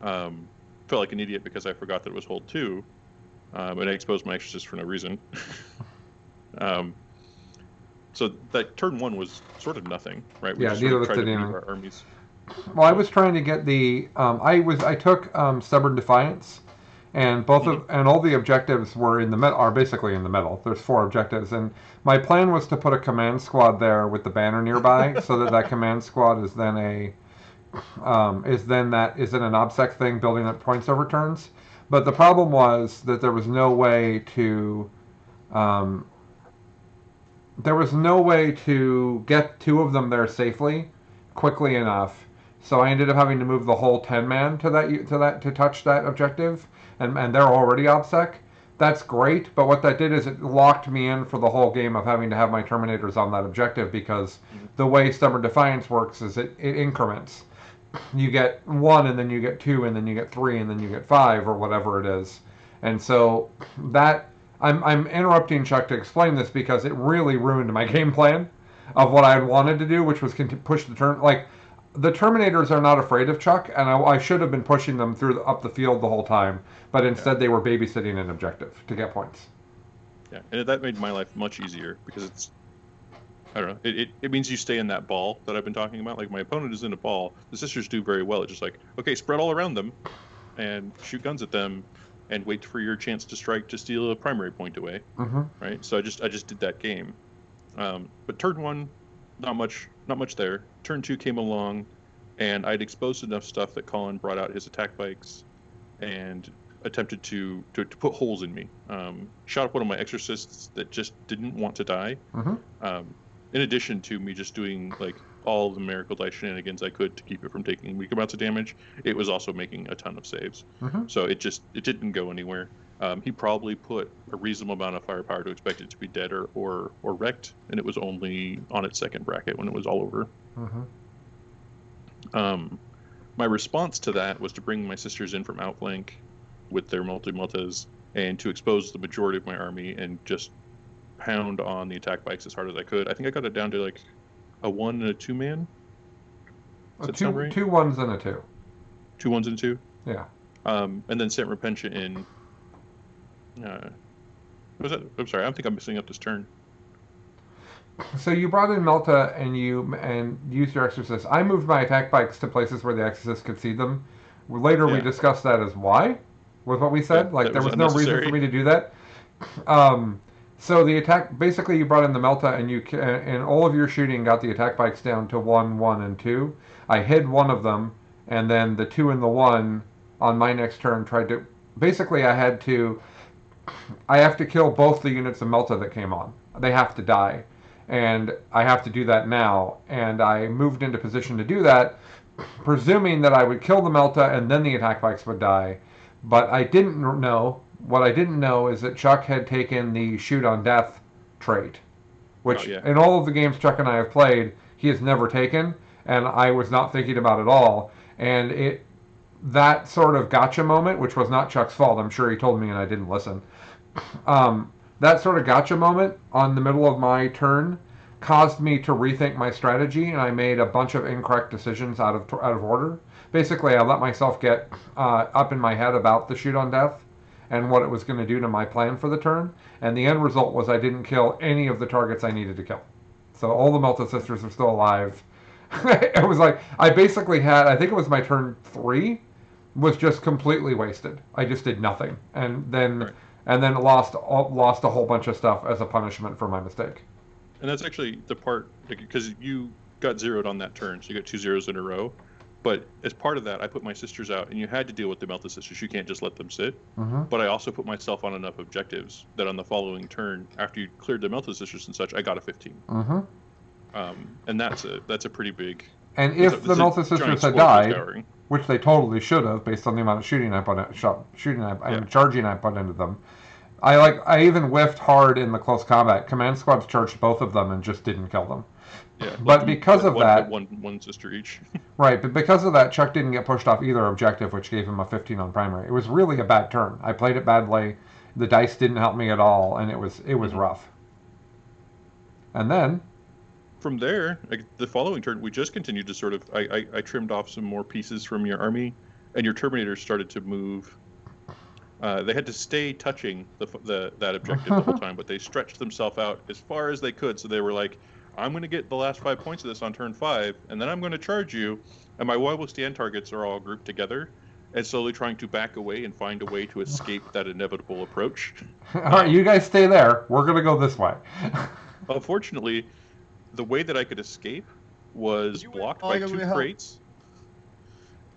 Felt like an idiot because I forgot that it was hold 2, and I exposed my exorcist for no reason. So that turn 1 was sort of nothing, right? We just sort of tried to move our armies.
Well, I was trying to get the I took Stubborn Defiance, and all the objectives were are basically in the middle. There's 4 objectives, and my plan was to put a command squad there with the banner nearby, so that command squad is then an OBSEC thing, building up points over turns. But the problem was that there was no way to get 2 of them there safely, quickly enough. So I ended up having to move the whole 10-man to touch that objective, and they're already OBSEC. That's great, but what that did is it locked me in for the whole game of having to have my Terminators on that objective, because the way Stubborn Defiance works is it increments. You get 1, and then you get 2, and then you get 3, and then you get 5, or whatever it is. And so that... I'm interrupting Chuck to explain this because it really ruined my game plan of what I wanted to do, which was push the turn. Like, the Terminators are not afraid of Chuck, and I should have been pushing them up the field the whole time, but instead they were babysitting an objective to get points.
Yeah, and that made my life much easier, because it's, I don't know, it means you stay in that ball that I've been talking about. Like, my opponent is in a ball. The sisters do very well. It's just like, okay, spread all around them and shoot guns at them, and wait for your chance to strike to steal a primary point away, right? So I just did that game. But turn 1, not much there. Turn 2 came along, and I'd exposed enough stuff that Colin brought out his attack bikes, and attempted to put holes in me. Shot up one of my exorcists that just didn't want to die. In addition to me just doing like all the miracle dice shenanigans I could to keep it from taking weak amounts of damage, it was also making a ton of saves. So it didn't go anywhere. He probably put a reasonable amount of firepower to expect it to be dead or wrecked, and it was only on its second bracket when it was all over. My response to that was to bring my sisters in from outflank with their multi-multas, and to expose the majority of my army and just pound on the attack bikes as hard as I could. I think I got it down to like a 1 and a 2-man. Does that sound right?
2 1s and a 2.
2 1s and a 2?
Yeah.
And then sent Repentia in. What was that? I'm sorry, I think I'm messing up this turn.
So you brought in Melta and used your Exorcist. I moved my attack bikes to places where the Exorcist could see them. Later we discussed that as why, with what we said. Like, there was no reason for me to do that. So the attack, basically you brought in the Melta, and all of your shooting got the attack bikes down to 1, 1, and 2. I hid one of them, and then the 2 and the 1 on my next turn tried to... Basically I have to kill both the units of Melta that came on. They have to die. And I have to do that now. And I moved into position to do that, presuming that I would kill the Melta and then the attack bikes would die. But I didn't know... What I didn't know is that Chuck had taken the shoot on death trait, which in all of the games Chuck and I have played, he has never taken, and I was not thinking about it at all. And that sort of gotcha moment, which was not Chuck's fault, I'm sure he told me and I didn't listen. That sort of gotcha moment on the middle of my turn caused me to rethink my strategy, and I made a bunch of incorrect decisions out of order. Basically, I let myself get up in my head about the shoot on death and what it was going to do to my plan for the turn, and the end result was I didn't kill any of the targets I needed to kill. So all the Melta sisters are still alive. It was like, I basically had, I think it was my turn 3, was just completely wasted. I just did nothing, and then lost a whole bunch of stuff as a punishment for my mistake.
And that's actually the part, because you got zeroed on that turn, so you got 2 zeros in a row. But as part of that, I put my sisters out, and you had to deal with the Melta sisters. You can't just let them sit. But I also put myself on enough objectives that on the following turn, after you cleared the Melta sisters and such, I got a 15. And that's a pretty big
And if the
It's a
Melted Sisters
giant
had
score for
died,
scouring.
which they totally should have, based on the amount of charging I put into them. I even whiffed hard in the close combat. Command squads charged both of them and just didn't kill them.
Yeah,
But because of that,
one sister each.
right? But because of that, Chuck didn't get pushed off either objective, which gave him a 15 on primary. It was really a bad turn. I played it badly. The dice didn't help me at all, and it was rough. And then
From there, the following turn, we just continued to sort of. I trimmed off some more pieces from your army, and your Terminators started to move. They had to stay touching that objective the whole time, but they stretched themselves out as far as they could. So they were like, I'm going to get the last 5 points of this on turn 5, and then I'm going to charge you. And my Wild Stand targets are all grouped together and slowly trying to back away and find a way to escape that inevitable approach.
all right, you guys stay there. We're going to go this way.
Unfortunately, the way that I could escape was blocked by 2 crates.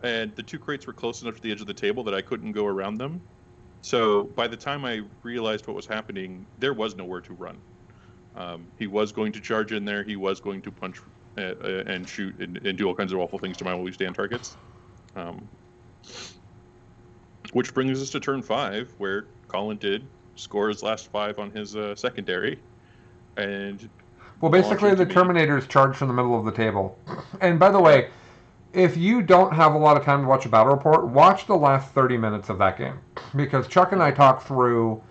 And the 2 crates were close enough to the edge of the table that I couldn't go around them. So by the time I realized what was happening, there was nowhere to run. He was going to charge in there. He was going to punch and shoot and do all kinds of awful things to my Wild Stand targets. Which brings us to turn 5, where Colin did score his last 5 on his secondary. And
well, basically, the Terminators charged from the middle of the table. And by the way, if you don't have a lot of time to watch a battle report, watch the last 30 minutes of that game. Because Chuck and I talked through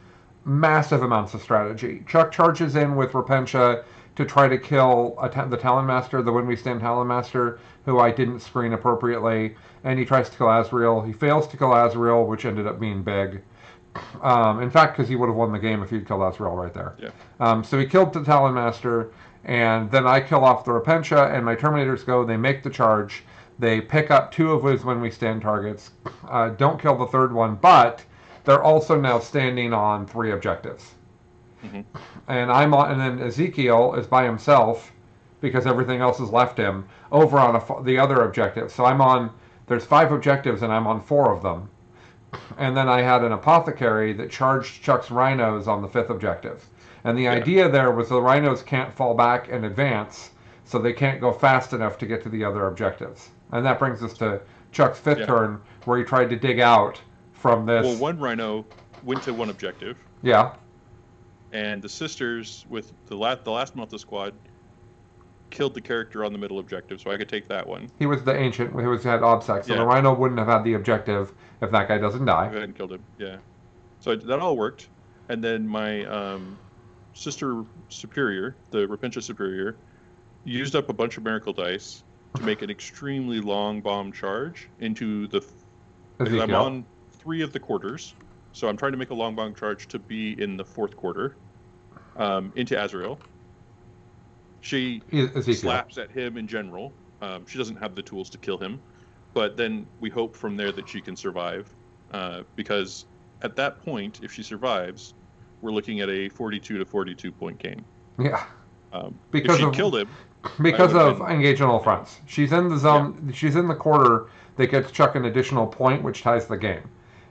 massive amounts of strategy. Chuck charges in with Repentia to try to kill the Talon Master, the When We Stand Talon Master, who I didn't screen appropriately. And he tries to kill Azrael. He fails to kill Azrael, which ended up being big. In fact, because he would have won the game if he'd killed Azrael right there.
Yeah.
So he killed the Talon Master, and then I kill off the Repentia, and my Terminators go. They make the charge. They pick up 2 of his When We Stand targets. Don't kill the 3rd one, but they're also now standing on 3 objectives. Mm-hmm. And then Ezekiel is by himself because everything else has left him over on the other objective. So there's 5 objectives, and I'm on 4 of them. And then I had an apothecary that charged Chuck's rhinos on the 5th objective. And the idea there was the rhinos can't fall back and advance, so they can't go fast enough to get to the other objectives. And that brings us to Chuck's 5th turn, where he tried to dig out from this.
Well, one rhino went to one objective.
Yeah.
And the sisters, with the last Melta squad, killed the character on the middle objective, so I could take that one.
He was the ancient who had obsec, so the rhino wouldn't have had the objective if that guy doesn't die.
Go ahead and killed him, yeah. So that all worked. And then my sister superior, the Repentia superior, used up a bunch of miracle dice to make an extremely long bomb charge into the... Because I'm on 3 of the quarters, so I'm trying to make a long bomb charge to be in the 4th quarter, into Azrael. She slaps at him in general. She doesn't have the tools to kill him, but then we hope from there that she can survive, because at that point, if she survives, we're looking at a 42 to 42 point game.
Yeah.
Because if she killed him,
because of engage on all fronts. She's in the zone. Yeah. She's in the quarter that gets Chuck an additional point, which ties the game.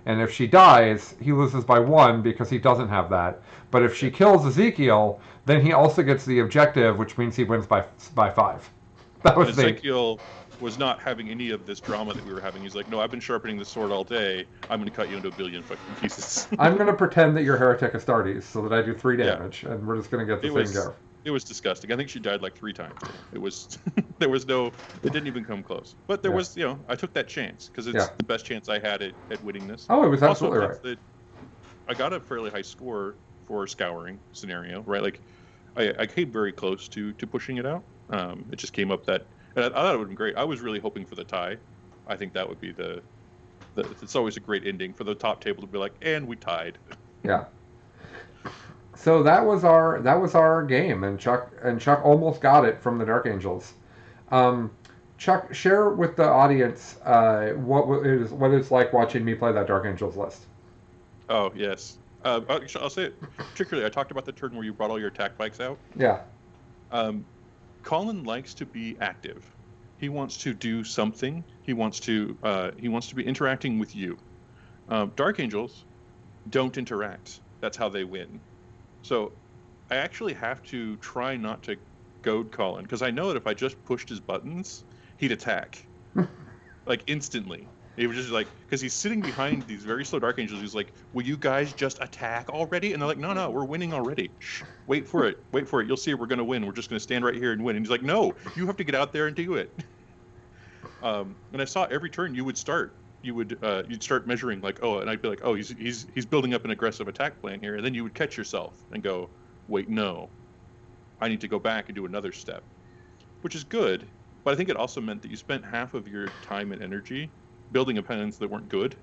And if she dies, he loses by 1 because he doesn't have that. But if she kills Ezekiel, then he also gets the objective, which means he wins by 5. That was
Ezekiel was not having any of this drama that we were having. He's like, no, I've been sharpening this sword all day. I'm going to cut you into a billion fucking pieces.
I'm going to pretend that you're Heretic Astartes so that I do 3 damage, and we're just going to get the same go.
It was disgusting. I think she died like 3 times. It was, it didn't even come close. But there was, I took that chance because it's the best chance I had at winning this.
Oh, it was absolutely right.
I got a fairly high score for scouring scenario, right? Like, I came very close to pushing it out. It just came up that, and I thought it would have been great. I was really hoping for the tie. I think that would be it's always a great ending for the top table to be like, and we tied.
Yeah. So that was our game, and Chuck almost got it from the Dark Angels. Chuck, share with the audience what it's like watching me play that Dark Angels list.
Oh yes, I'll say it. Particularly, I talked about the turn where you brought all your attack bikes out.
Yeah.
Colin likes to be active. He wants to do something. He wants to be interacting with you. Dark Angels don't interact. That's how they win. So I actually have to try not to goad Colin, because I know that if I just pushed his buttons, he'd attack, like instantly. He was just like, because he's sitting behind these very slow Dark Angels. He's like, "Will you guys just attack already?" And they're like, "No, we're winning already. Shh, wait for it. You'll see, we're gonna win. We're just gonna stand right here and win." And he's like, "No, you have to get out there and do it." And I saw every turn you'd start measuring like, oh, and I'd be like, oh, he's building up an aggressive attack plan here, and then you would catch yourself and go, wait, no, I need to go back and do another step, which is good, but I think it also meant that you spent half of your time and energy building plans that weren't good,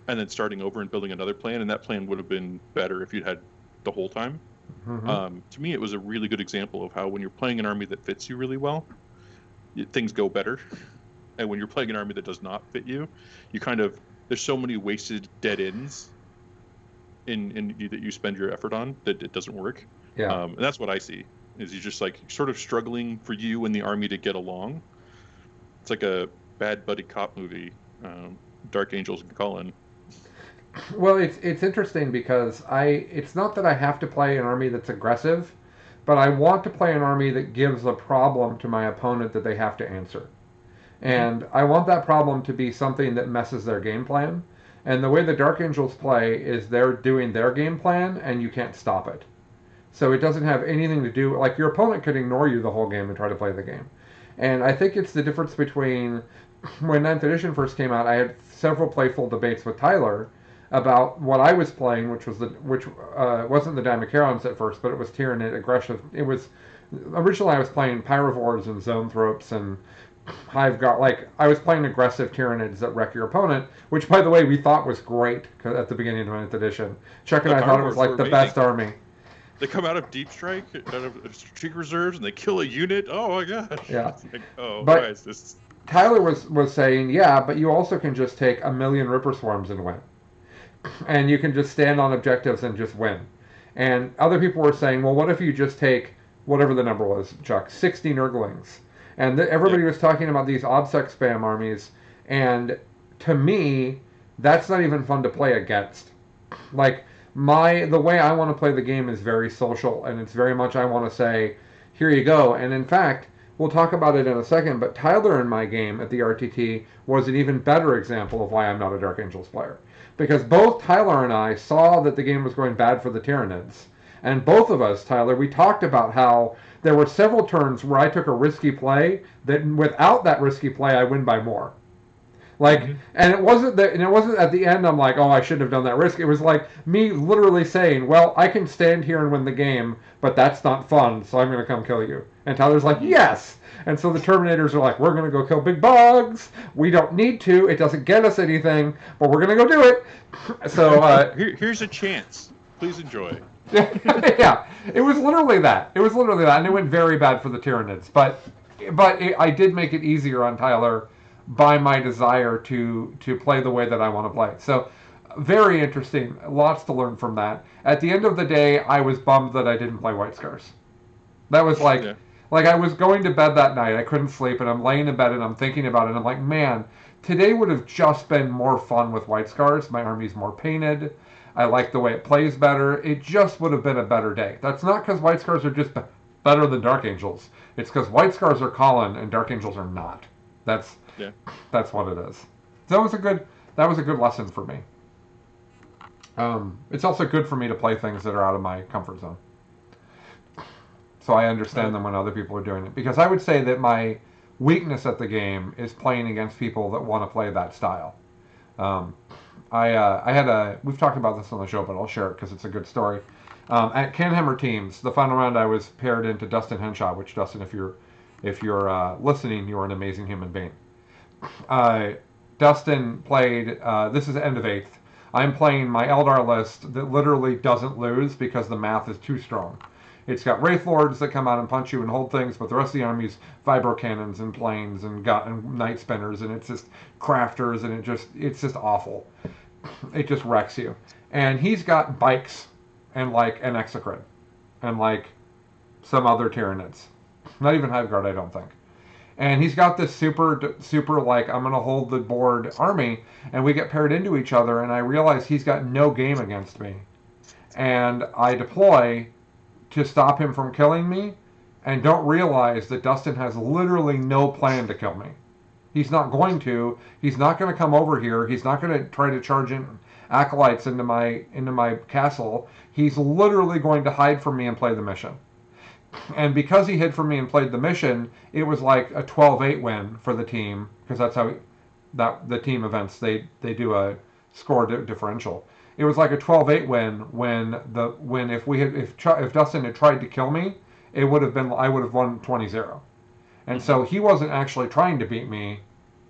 and then starting over and building another plan, and that plan would have been better if you'd had the whole time. To me, it was a really good example of how when you're playing an army that fits you really well, things go better. And when you're playing an army that does not fit you, you kind of, there's so many wasted dead ends in that you spend your effort on that it doesn't work.
Yeah.
And that's what I see, is you just like sort of struggling for you and the army to get along. It's like a bad buddy cop movie, Dark Angels and Colin.
Well, it's interesting because it's not that I have to play an army that's aggressive, but I want to play an army that gives a problem to my opponent that they have to answer. And I want that problem to be something that messes their game plan. And the way the Dark Angels play is they're doing their game plan and you can't stop it. So it doesn't have anything to do, like your opponent could ignore you the whole game and try to play the game. And I think it's the difference between, when 9th edition first came out, I had several playful debates with Tyler about what I was playing, which wasn't the Dimachorons at first, but it was Tyrannid aggressive. It was, originally I was playing Pyrovores and Zoanthropes and I was playing aggressive Tyrannids that wreck your opponent, which, by the way, we thought was great at the beginning of 9th edition. Chuck and I thought it was like the best army.
They come out of Deep Strike, out of Strategic Reserves, and they kill a unit. Oh my gosh.
Yeah.
Like, oh,
but
why is this?
Tyler was saying, yeah, but you also can just take 1,000,000 Ripper Swarms and win. And you can just stand on objectives and just win. And other people were saying, well, what if you just take, whatever the number was, Chuck, 60 Nurglings? And everybody was talking about these OBSEC spam armies, and to me, that's not even fun to play against. Like, the way I want to play the game is very social, and it's very much I want to say, here you go. And in fact, we'll talk about it in a second, but Tyler in my game at the RTT was an even better example of why I'm not a Dark Angels player. Because both Tyler and I saw that the game was going bad for the Tyrannids. And both of us, Tyler, we talked about how there were several turns where I took a risky play that without that risky play, I win by more. Like, and it wasn't at the end I'm like, oh, I shouldn't have done that risk. It was like me literally saying, well, I can stand here and win the game, but that's not fun, so I'm going to come kill you. And Tyler's like, yes! And so the Terminators are like, we're going to go kill big bugs. We don't need to. It doesn't get us anything, but we're going to go do it. So
here's a chance. Please enjoy.
Yeah, it was literally that. And it went very bad for the Tyranids. But I did make it easier on Tyler by my desire to play the way that I want to play. So very interesting. Lots to learn from that. At the end of the day, I was bummed that I didn't play White Scars. That was like I was going to bed that night. I couldn't sleep, and I'm laying in bed and I'm thinking about it. And I'm like, man, today would have just been more fun with White Scars. My army's more painted. I like the way it plays better. It just would have been a better day. That's not because White Scars are just better than Dark Angels. It's because White Scars are Colin and Dark Angels are not. That's what it is. That was a good lesson for me. It's also good for me to play things that are out of my comfort zone. So I understand them when other people are doing it. Because I would say that my weakness at the game is playing against people that want to play that style. We've talked about this on the show, but I'll share it because it's a good story. At Canhammer Teams, the final round I was paired into Dustin Henshaw, which, Dustin, if you're listening, you're an amazing human being. Dustin played, this is end of 8th. I'm playing my Eldar list that literally doesn't lose because the math is too strong. It's got Wraith Lords that come out and punch you and hold things, but the rest of the army's vibro cannons and planes and night spinners, and it's just crafters, and it's just awful. It just wrecks you. And he's got bikes and like an Exocrid and like some other Tyranids. Not even Hiveguard, I don't think. And he's got this super like, I'm going to hold the board army, and we get paired into each other, and I realize he's got no game against me. And I deploy to stop him from killing me, and don't realize that Dustin has literally no plan to kill me. He's not going to. He's not going to come over here. He's not going to try to charge in acolytes into my castle. He's literally going to hide from me and play the mission. And because he hid from me and played the mission, it was like a 12-8 win for the team, because that's how the team events, they do a score differential. It was like a 12-8 win when if Dustin had tried to kill me, I would have won 20-0. And so he wasn't actually trying to beat me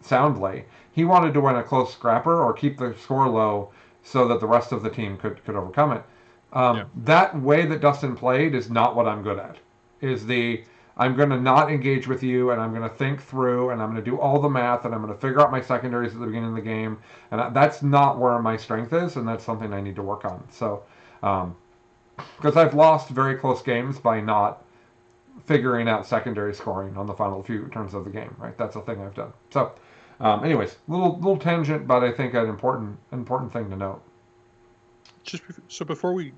soundly. He wanted to win a close scrapper or keep the score low so that the rest of the team could overcome it. That way that Dustin played is not what I'm good at. I'm going to not engage with you, and I'm going to think through, and I'm going to do all the math, and I'm going to figure out my secondaries at the beginning of the game. And that's not where my strength is, and that's something I need to work on. So, because I've lost very close games by not figuring out secondary scoring on the final few turns of the game, right? That's a thing I've done. So, anyways, little tangent, but I think an important thing to note.
So before we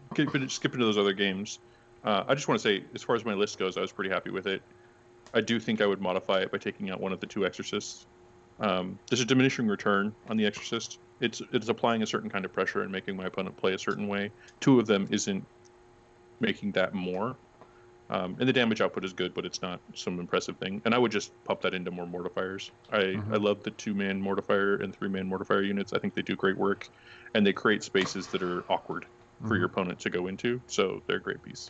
skip into those other games, I just want to say, as far as my list goes, I was pretty happy with it. I do think I would modify it by taking out one of the two exorcists. There's a diminishing return on the exorcist. It's applying a certain kind of pressure and making my opponent play a certain way. Two of them isn't making that more. And the damage output is good, but it's not some impressive thing. And I would just pop that into more mortifiers. I love the 2-man mortifier and 3-man mortifier units. I think they do great work, and they create spaces that are awkward for your opponent to go into. So they're a great piece.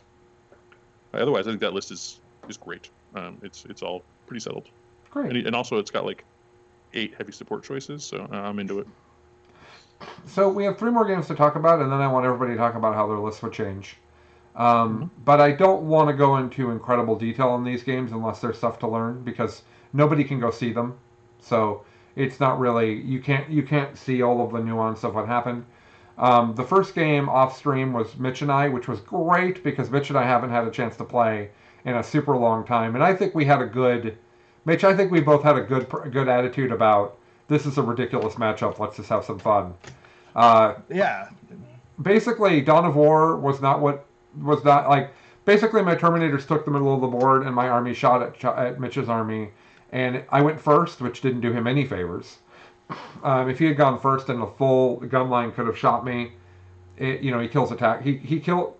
Otherwise, I think that list is great. It's all pretty settled.
Great.
And also, it's got like 8 heavy support choices, so I'm into it.
So we have 3 more games to talk about, and then I want everybody to talk about how their lists would change. But I don't want to go into incredible detail on these games unless there's stuff to learn, because nobody can go see them. So it's not really, you can't see all of the nuance of what happened. The first game off stream was Mitch and I, which was great because Mitch and I haven't had a chance to play in a super long time, and I think we had Mitch, I think we both had a good attitude about, this is a ridiculous matchup, let's just have some fun.
Yeah.
Basically, Dawn of War was not basically my Terminators took the middle of the board and my army shot at Mitch's army, and I went first, which didn't do him any favors. If he had gone first and the full gun line could have shot me, he kills attack. He killed.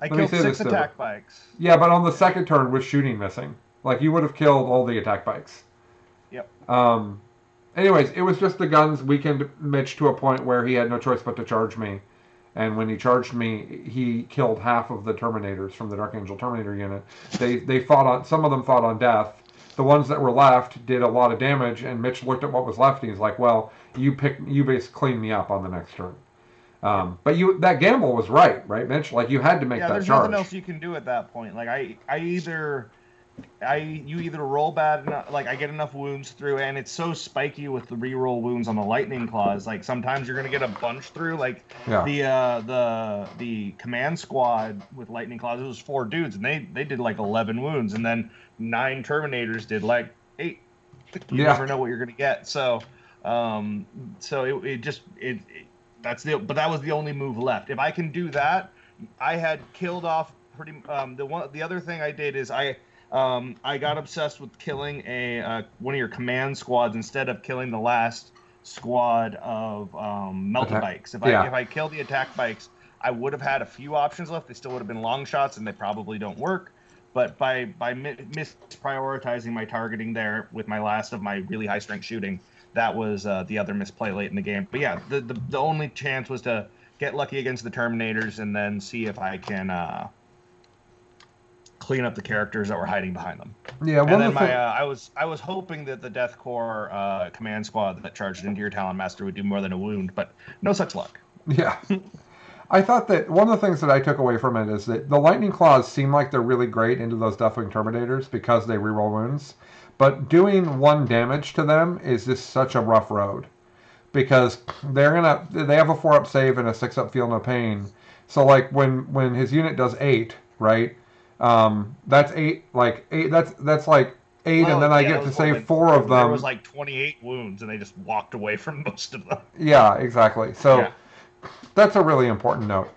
I killed 6 attack bikes.
Yeah, but on the second turn with shooting missing, like you would have killed all the attack bikes.
Yep.
Anyways, it was just the guns weakened Mitch to a point where he had no choice but to charge me. And when he charged me, he killed half of the Terminators from the Dark Angel Terminator unit. They fought on, some of them fought on death. The ones that were left did a lot of damage, and Mitch looked at what was left and he's like, well, you basically cleaned me up on the next turn. But that gamble was right, Mitch? Like, you had to make that charge.
Yeah, there's nothing else you can do at that point. Like, you either roll bad enough, like I get enough wounds through, and it's so spiky with the reroll wounds on the lightning claws. Like sometimes you're gonna get a bunch through. Like the command squad with lightning claws, it was 4 dudes, and they did like 11 wounds, and then 9 Terminators did like 8. You never know what you're gonna get. So that was the only move left. If I can do that, I had killed off pretty. The other thing I did is I got obsessed with killing one of your command squads instead of killing the last squad of melta bikes. If I killed the attack bikes, I would have had a few options left. They still would have been long shots, and they probably don't work. But by misprioritizing my targeting there with my last of my really high strength shooting, that was the other misplay late in the game. But yeah, the only chance was to get lucky against the Terminators and then see if I can clean up the characters that were hiding behind them.
Yeah,
and then I was hoping that the Death Corps command squad that charged into your Talon Master would do more than a wound, but no such luck.
Yeah. I thought that one of the things that I took away from it is that the Lightning Claws seem like they're really great into those Deathwing Terminators because they reroll wounds, but doing 1 damage to them is just such a rough road because they have a 4-up save and a 6-up feel no pain. So like when his unit does 8, right? That's 8. Like 8. That's like 8, and then I get to save 4 of them.
There was like 28 wounds, and they just walked away from most of them.
Yeah, exactly. So. Yeah. That's a really important note.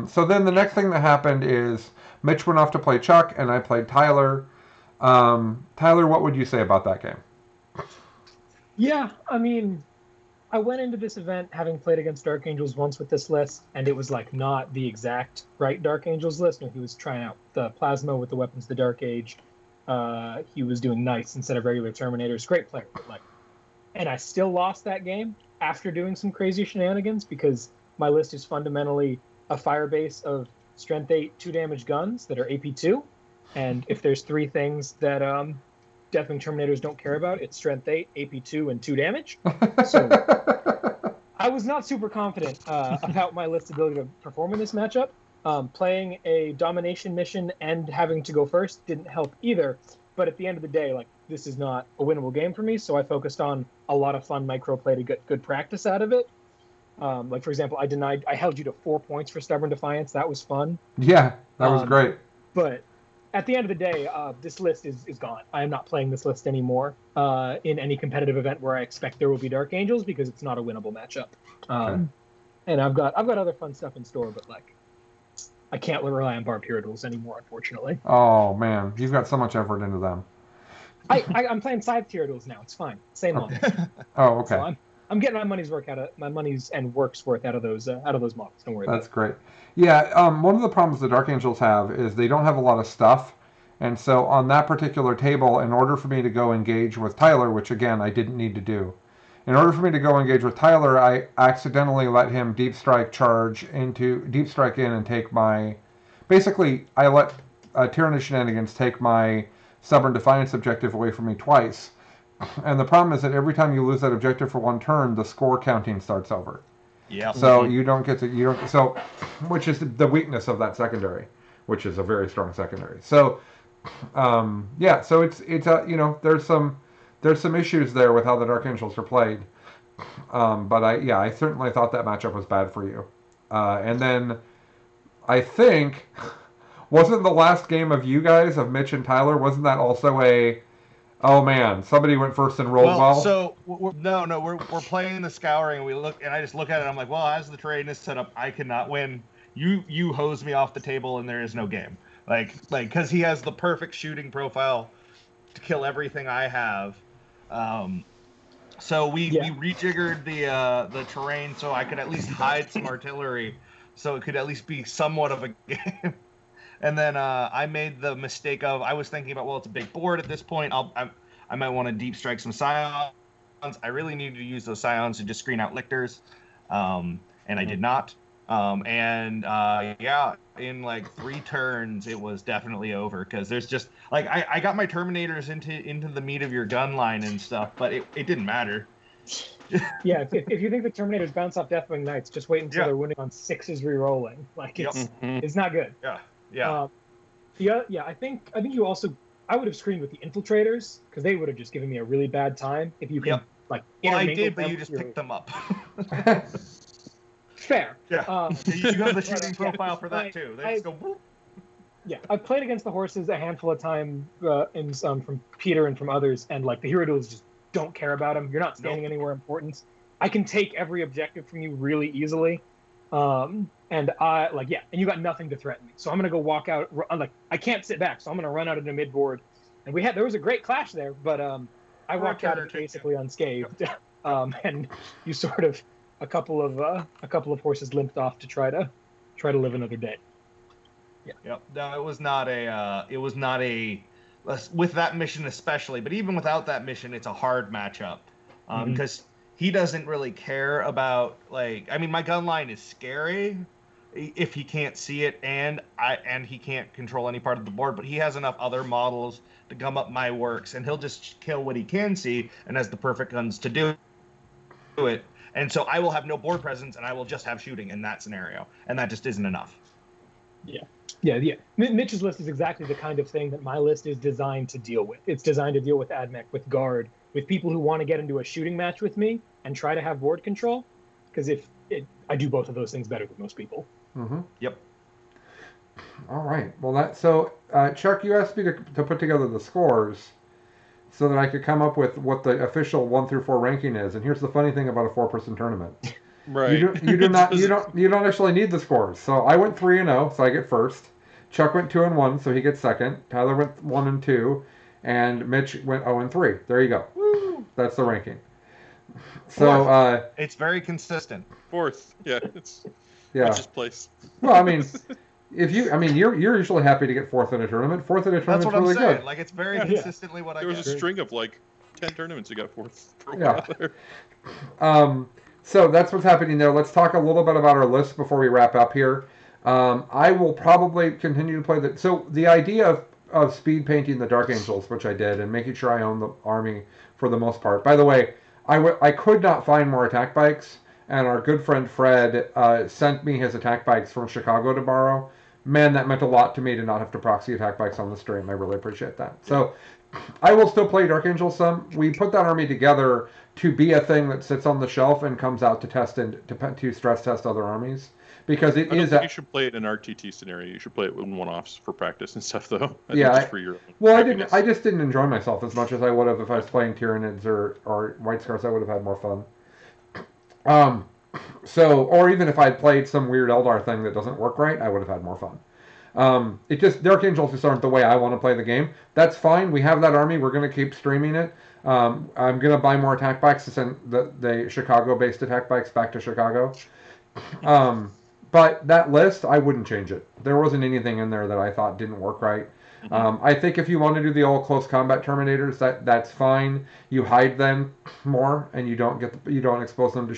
So then the next thing that happened is Mitch went off to play Chuck, and I played Tyler. Tyler, what would you say about that game?
Yeah, I mean, I went into this event having played against Dark Angels once with this list, and it was like not the exact right Dark Angels list. No, he was trying out the Plasma with the weapons of the Dark Age. He was doing Knights instead of regular Terminators. Great player, but like, and I still lost that game after doing some crazy shenanigans because my list is fundamentally a fire base of Strength 8 2 damage guns that are AP2, and if there's three things that Deathwing Terminators don't care about, it's Strength 8, AP2, and 2 damage. So I was not super confident about my list's ability to perform in this matchup. Playing a domination mission and having to go first didn't help either. But at the end of the day, like, this is not a winnable game for me, so I focused on a lot of fun microplay to get good practice out of it. Like, for example, I held you to 4 points for Stubborn Defiance. That was fun.
Yeah, that was great.
But at the end of the day, this list is gone. I am not playing this list anymore in any competitive event where I expect there will be Dark Angels because it's not a winnable matchup.
Okay.
And I've got other fun stuff in store, but like, I can't rely on Barbed Hero Duels anymore, unfortunately.
Oh man, you've got so much effort into them.
I'm playing Scythe Hero Duels now. It's fine. Same model.
Oh, okay.
So I'm getting my money's worth out of those models. Don't worry.
That's great. Yeah, one of the problems the Dark Angels have is they don't have a lot of stuff, and so on that particular table, in order for me to go engage with Tyler, which again I didn't need to do, in order for me to go engage with Tyler, I accidentally let him deep strike in and take my. Basically, I let Tyrannid Shenanigans take my Stubborn Defiance objective away from me twice. And the problem is that every time you lose that objective for one turn, the score counting starts over.
Yeah.
So which is the weakness of that secondary, which is a very strong secondary. So, so it's there's some issues there with how the Dark Angels are played. But I certainly thought that matchup was bad for you. And then I think wasn't the last game of you guys, of Mitch and Tyler, wasn't that also a oh man, somebody went first and rolled well?
So we're playing the Scouring, and I just look at it, and I'm like, well, as the terrain is set up, I cannot win. You hose me off the table, and there is no game. Like because he has the perfect shooting profile to kill everything I have. So we rejiggered the terrain so I could at least hide some artillery, so it could at least be somewhat of a game. And then I made the mistake of, I was thinking about, well, it's a big board at this point. I might want to deep strike some Scions. I really needed to use those Scions to just screen out Lictors, and I did not. In like 3 turns, it was definitely over because there's just like I got my Terminators into the meat of your gun line and stuff, but it didn't matter.
Yeah, if you think the Terminators bounce off Deathwing Knights, just wait until they're winning on 6s re-rolling. Like it's not good.
Yeah.
I think you also. I would have screened with the Infiltrators because they would have just given me a really bad time if you could like.
Well, I did, but you just picked them up.
Fair.
Yeah. You have the shooting profile for that too. They just go. Whoop.
Yeah, I've played against the horses a handful of times, from Peter and from others, and like the hero duels just don't care about them. You're not standing anywhere important. I can take every objective from you really easily. And you got nothing to threaten me. So I'm gonna go walk out. Like I can't sit back, so I'm gonna run out into mid board. And there was a great clash there, but I walked out basically unscathed. And you sort of a couple of horses limped off to try to live another day. Yeah.
Yep. No, it was not a with that mission especially, but even without that mission, it's a hard matchup because he doesn't really care about my gun line is scary if he can't see it and he can't control any part of the board, but he has enough other models to gum up my works, and he'll just kill what he can see and has the perfect guns to do it. And so I will have no board presence and I will just have shooting in that scenario, and that just isn't enough.
Yeah. Mitch's list is exactly the kind of thing that my list is designed to deal with. It's designed to deal with AdMech, with Guard, with people who want to get into a shooting match with me and try to have board control. Because I do both of those things better than most people.
Mm-hmm.
Yep.
All right. Well, Chuck, you asked me to put together the scores so that I could come up with what the official 1 through 4 ranking is. And here's the funny thing about a 4-person tournament.
Right.
You don't actually need the scores. So I went 3-0, so I get first. Chuck went 2 and 1, so he gets second. Tyler went 1 and 2, and Mitch went 0 and 3. There you go.
Woo!
That's the ranking. So
It's very consistent.
Fourth. Yeah, it's
yeah.
Mitch's place.
Well, I mean, you're usually happy to get fourth in a tournament. Fourth in a
That's
tournament's
what I'm
really
saying.
good.
Like, it's very
Yeah.
consistently what I
There was
get.
a string of like 10 tournaments you got fourth for a
Yeah.
while there.
So that's what's happening there. Let's talk a little bit about our list before we wrap up here. I will probably continue to play the. So the idea of speed painting the Dark Angels, which I did, and making sure I own the army for the most part. By the way, I could not find more attack bikes, and our good friend Fred sent me his attack bikes from Chicago to borrow. Man, that meant a lot to me to not have to proxy attack bikes on the stream. I really appreciate that. So I will still play Dark Angels some. We put that army together to be a thing that sits on the shelf and comes out to test and to stress test other armies, because it
I don't
is
think you should play it in an RTT scenario. You should play it in one-offs for practice and stuff, though.
Yeah,
just for your own
well,
happiness.
I just didn't enjoy myself as much as I would have if I was playing Tyranids or White Scars. I would have had more fun. So, or even if I'd played some weird Eldar thing that doesn't work right, I would have had more fun. It just Dark Angels just aren't the way I want to play the game. That's fine. We have that army. We're going to keep streaming it. I'm going to buy more attack bikes to send the Chicago-based attack bikes back to Chicago. But that list, I wouldn't change it. There wasn't anything in there that I thought didn't work right. I think if you want to do the all close combat Terminators, that's fine. You hide them more, and you don't expose them to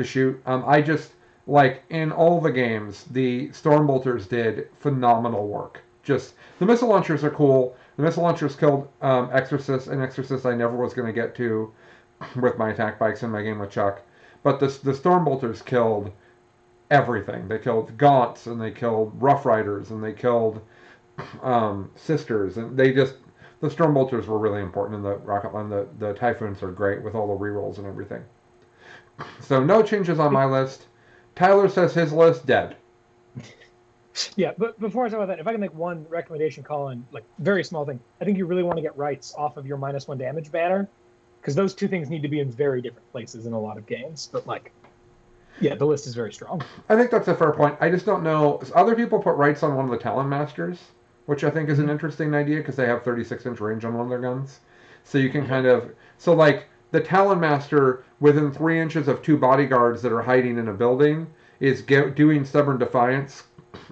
shoot. I just like in all the games, the Stormbolters did phenomenal work. Just the missile launchers are cool. The missile launchers killed Exorcist, and Exorcist I never was going to get to with my attack bikes in my game with Chuck. But the Stormbolters killed everything. They killed Gaunts, and they killed Rough Riders, and they killed Sisters, and the Stormbolters were really important in the Rocket Line. The Typhoons are great with all the rerolls and everything. So no changes on my list. Tyler says his list dead.
Yeah, but before I talk about that, if I can make one recommendation, Colin, like very small thing, I think you really want to get rights off of your -1 damage banner, because those two things need to be in very different places in a lot of games. But like, yeah, the list is very strong.
I think that's a fair point. I just don't know. Other people put rights on one of the Talon Masters, which I think is an interesting idea because they have 36-inch range on one of their guns. So you can kind of like the Talon Master within 3 inches of 2 bodyguards that are hiding in a building is doing Stubborn Defiance,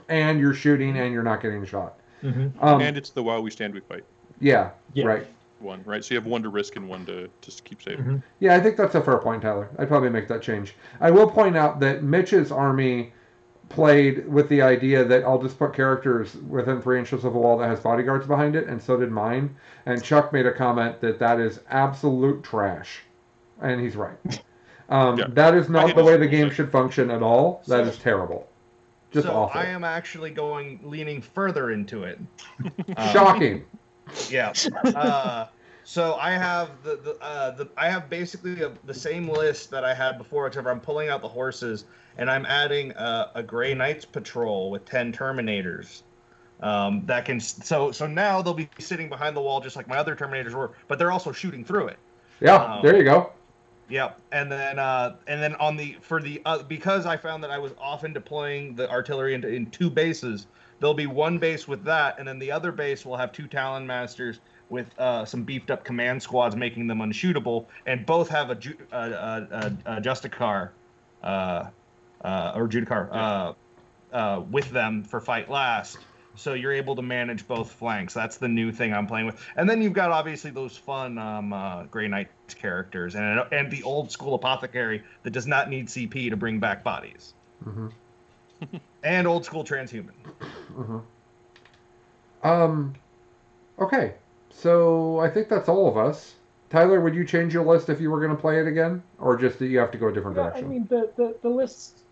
and you're shooting and you're not getting shot.
And it's the WoW we stand, we fight.
Yeah, right.
One, right? So you have one to risk and one to just keep safe.
Yeah, I think that's a fair point, Tyler. I'd probably make that change. I will point out that Mitch's army played with the idea that I'll just put characters within 3 inches of a wall that has bodyguards behind it, and so did mine. And Chuck made a comment that is absolute trash. And he's right. That is not the way the game should function at all. That is terrible. Just awful.
I am actually leaning further into it.
Shocking.
Yeah. So I have I have basically the same list that I had before, except I'm pulling out the horses, and I'm adding a Grey Knights patrol with 10 Terminators. That can so now they'll be sitting behind the wall just like my other Terminators were, but they're also shooting through it.
Yeah, there you go.
Yep, and then on because I found that I was often deploying the artillery in 2 bases, there'll be 1 base with that, and then the other base will have 2 Talon Masters with some beefed up command squads, making them unshootable, and both have a Justicar or Judicar with them for fight last. So you're able to manage both flanks. That's the new thing I'm playing with. And then you've got obviously those fun Grey Knights characters and the old school apothecary that does not need CP to bring back bodies. And old school transhuman.
Okay, so I think that's all of us. Tyler, would you change your list if you were going to play it again, or just that you have to go a different direction?
I mean, the list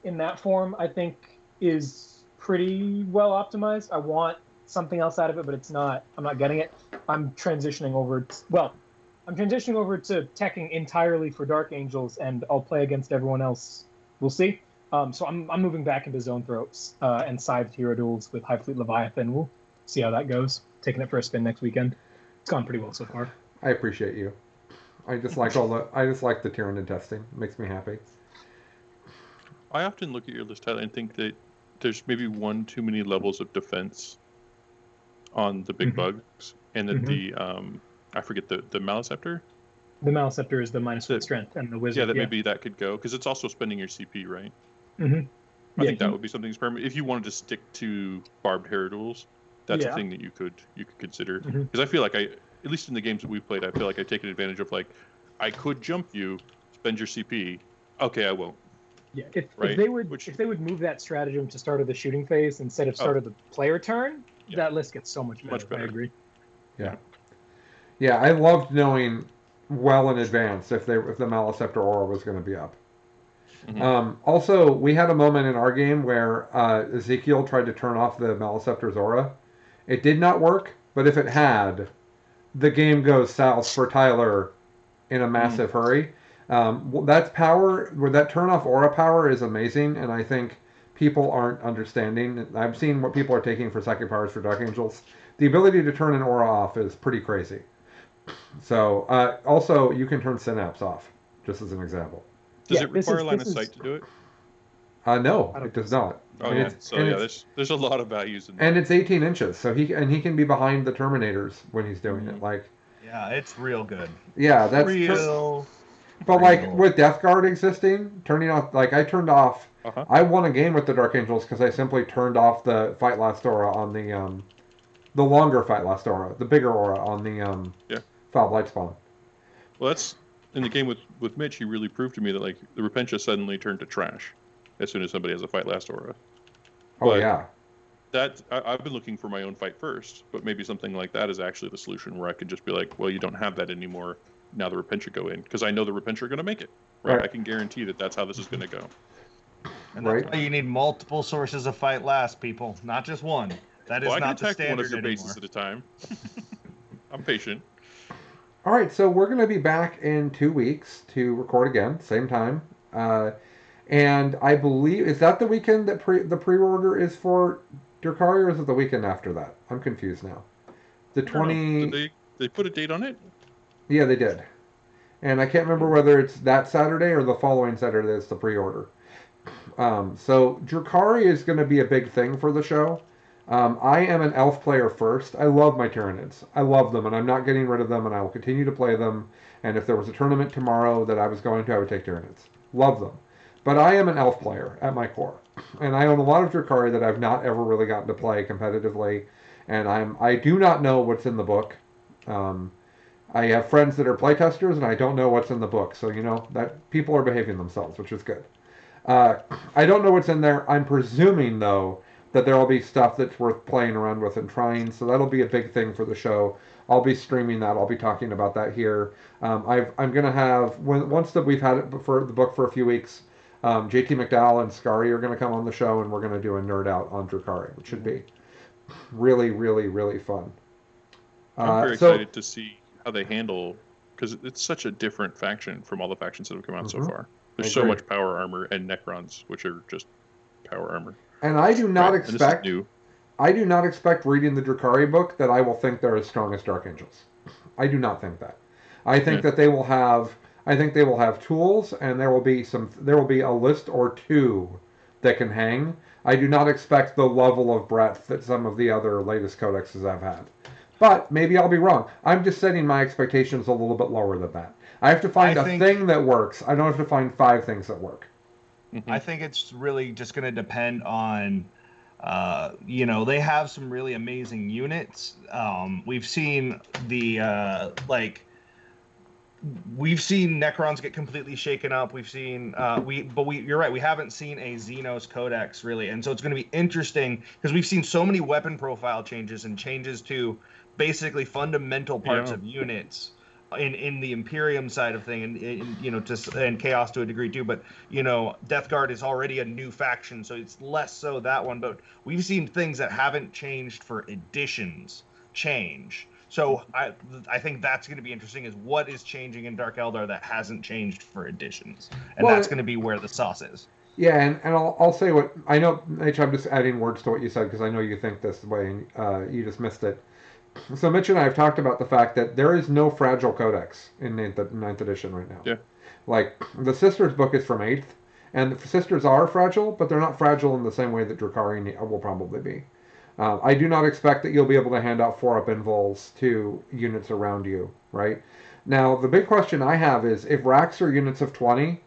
in that form, I think, is pretty well optimized. I want something else out of it, but it's not. I'm not getting it. I'm transitioning over to teching entirely for Dark Angels, and I'll play against everyone else. We'll see. So I'm moving back into Zone Throats and Scythed Hero Duels with High Fleet Leviathan. We'll see how that goes. Taking it for a spin next weekend. It's gone pretty well so far.
I appreciate you. I just like the Tyranid testing. It makes me happy.
I often look at your list, Tyler, and think that there's maybe one too many levels of defense on the big bugs, and that the I forget the Maliceptor.
The Maliceptor is the -1 strength, and the wizard.
Yeah, that maybe that could go because it's also spending your CP, right?
Mm-hmm.
I think that would be something permanent if you wanted to stick to barbed hair duels. That's a thing that you could consider because I feel like at least in the games that we've played, I feel like I've taken advantage of like I could jump you, spend your CP. Okay, I won't.
Yeah, if they would move that stratagem to start of the shooting phase instead of start of the player turn, that list gets so much better.
Much better.
I agree.
Yeah, I loved knowing well in advance if the Maliceptor aura was going to be up. Also, we had a moment in our game where Ezekiel tried to turn off the Maliceptor's aura. It did not work, but if it had, the game goes south for Tyler in a massive hurry. That's power, where that turn off aura power is amazing, and I think people aren't understanding. I've seen what people are taking for psychic powers for Dark Angels. The ability to turn an aura off is pretty crazy. So, also, you can turn Synapse off, just as an example.
Does it require line of sight to do it?
No, it does not.
Oh, yeah. So, there's a lot of values in there.
And it's 18 inches, so he can be behind the Terminators when he's doing it. Like,
yeah, it's real good.
Yeah, that's
real.
But like with Death Guard existing, turning off, like I turned off. I won a game with the Dark Angels because I simply turned off the Fight Last aura on the longer Fight Last aura, the bigger aura on the Foul Blight Spawn.
Well, that's in the game with Mitch. He really proved to me that like the Repentia suddenly turned to trash as soon as somebody has a Fight Last aura.
Oh yeah.
That I've been looking for my own fight first, but maybe something like that is actually the solution where I could just be like, well, you don't have that anymore. Now the Repentia go in because I know the Repentia are going to make it. Right? I can guarantee that's how this is going to go.
And that's why you need multiple sources of Fight Last, people, not just one. That is not the standard
one of your
anymore.
bases at a time. I'm patient.
All right, so we're going to be back in 2 weeks to record again, same time. And I believe, is that the weekend that the pre-order is for Drukari, or is it the weekend after that? I'm confused now. The 20...
Did they put a date on it?
Yeah, they did. And I can't remember whether it's that Saturday or the following Saturday that's the pre-order. So Drukari is going to be a big thing for the show. I am an elf player first. I love my Tyranids. I love them, and I'm not getting rid of them, and I will continue to play them. And if there was a tournament tomorrow that I was going to, I would take Tyranids. Love them. But I am an elf player at my core. And I own a lot of Drukari that I've not ever really gotten to play competitively. And I do not know what's in the book. I have friends that are playtesters, and I don't know what's in the book. So, that people are behaving themselves, which is good. I don't know what's in there. I'm presuming, though, that there will be stuff that's worth playing around with and trying. So that'll be a big thing for the show. I'll be streaming that. I'll be talking about that here. I'm going to have, once that we've had it for the book for a few weeks, JT McDowell and Scary are going to come on the show, and we're going to do a nerd out on Drukari, which should be really, really, really fun.
I'm very excited to see how they handle, because it's such a different faction from all the factions that have come out so far. There's so much power armor and Necrons, which are just power armor.
And I do not expect reading the Drukari book that I will think they're as strong as Dark Angels. I do not think that. I think that they will have tools, and there will be a list or two that can hang. I do not expect the level of breadth that some of the other latest codexes have had. But maybe I'll be wrong. I'm just setting my expectations a little bit lower than that. I have to find a thing that works. I don't have to find 5 things that work.
I think it's really just going to depend on, they have some really amazing units. We've seen we've seen Necrons get completely shaken up. We've seen, you're right. We haven't seen a Xenos Codex really. And so it's going to be interesting because we've seen so many weapon profile changes and changes to basically fundamental parts of units in the Imperium side of thing, and Chaos to a degree too. But Death Guard is already a new faction, so it's less so that one. But we've seen things that haven't changed for editions change. So I think that's going to be interesting, is what is changing in Dark Eldar that hasn't changed for editions, and that's going to be where the sauce is.
Yeah, and I'll say what I know. Mitch, I'm just adding words to what you said because I know you think this way, and you just missed it. So Mitch and I have talked about the fact that there is no fragile codex in 9th edition right now.
Yeah.
Like, the Sisters book is from 8th, And the sisters are fragile, but they're not fragile in the same way that Drukhari will probably be. I do not expect that you'll be able to hand out 4-up invols to units around you, right? Now, the big question I have is, if racks are units of 20,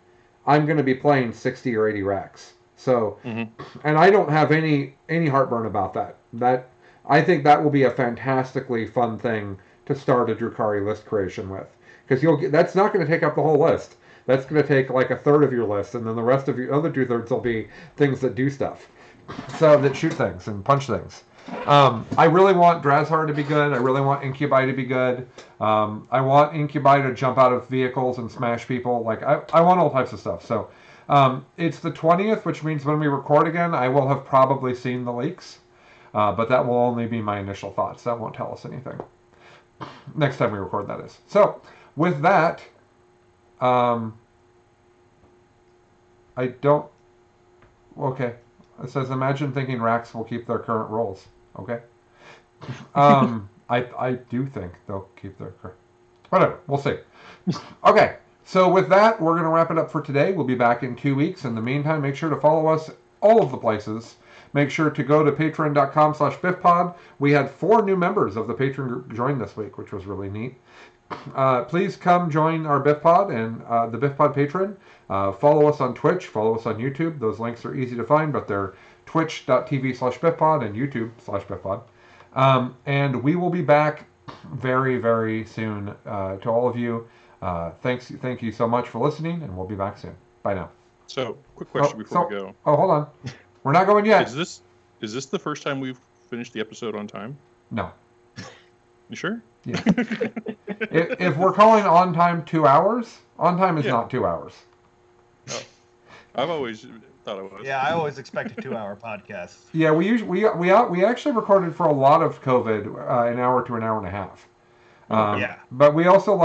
I'm going to be playing 60 or 80 racks. So, and I don't have any heartburn about that. I think that will be a fantastically fun thing to start a Drukhari list creation with. Because that's not going to take up the whole list. That's going to take like a third of your list, and then the rest of your other 2/3 will be things that do stuff. So that shoot things and punch things. I really want Drazhar to be good. I really want Incubi to be good. I want Incubi to jump out of vehicles and smash people. Like I want all types of stuff. So it's the 20th, which means when we record again, I will have probably seen the leaks. But that will only be my initial thoughts. That won't tell us anything. Next time we record, that is. So with that, I don't. Okay. It says, imagine thinking racks will keep their current roles. Okay. I do think they'll keep their current. Whatever. We'll see. Okay. So with that, we're going to wrap it up for today. We'll be back in 2 weeks. In the meantime, make sure to follow us all of the places. Make sure to go to patreon.com/biffpod. We had 4 new members of the Patreon group join this week, which was really neat. Please come join our BiffPod and the BiffPod Patreon. Follow us on Twitch. Follow us on YouTube. Those links are easy to find, but they're twitch.tv/BiffPod and YouTube/BiffPod. And we will be back very, very soon to all of you. Thank you so much for listening, and we'll be back soon. Bye now.
So, quick question before we go.
Oh, hold on. We're not going yet.
Is this the first time we've finished the episode on time?
No.
You sure?
Yeah. if we're calling on time 2 hours, on time is not 2 hours.
Oh. I've always thought it was.
Yeah, I always expect a 2-hour podcast.
Yeah, we actually recorded for a lot of COVID an hour to an hour and a half. But we also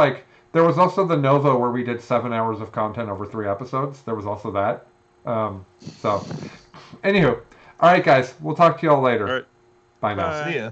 there was also the Nova where we did 7 hours of content over 3 episodes. There was also that. So, anywho, all right, guys, we'll talk to y'all later.
All right.
Bye now.
Bye.
See ya.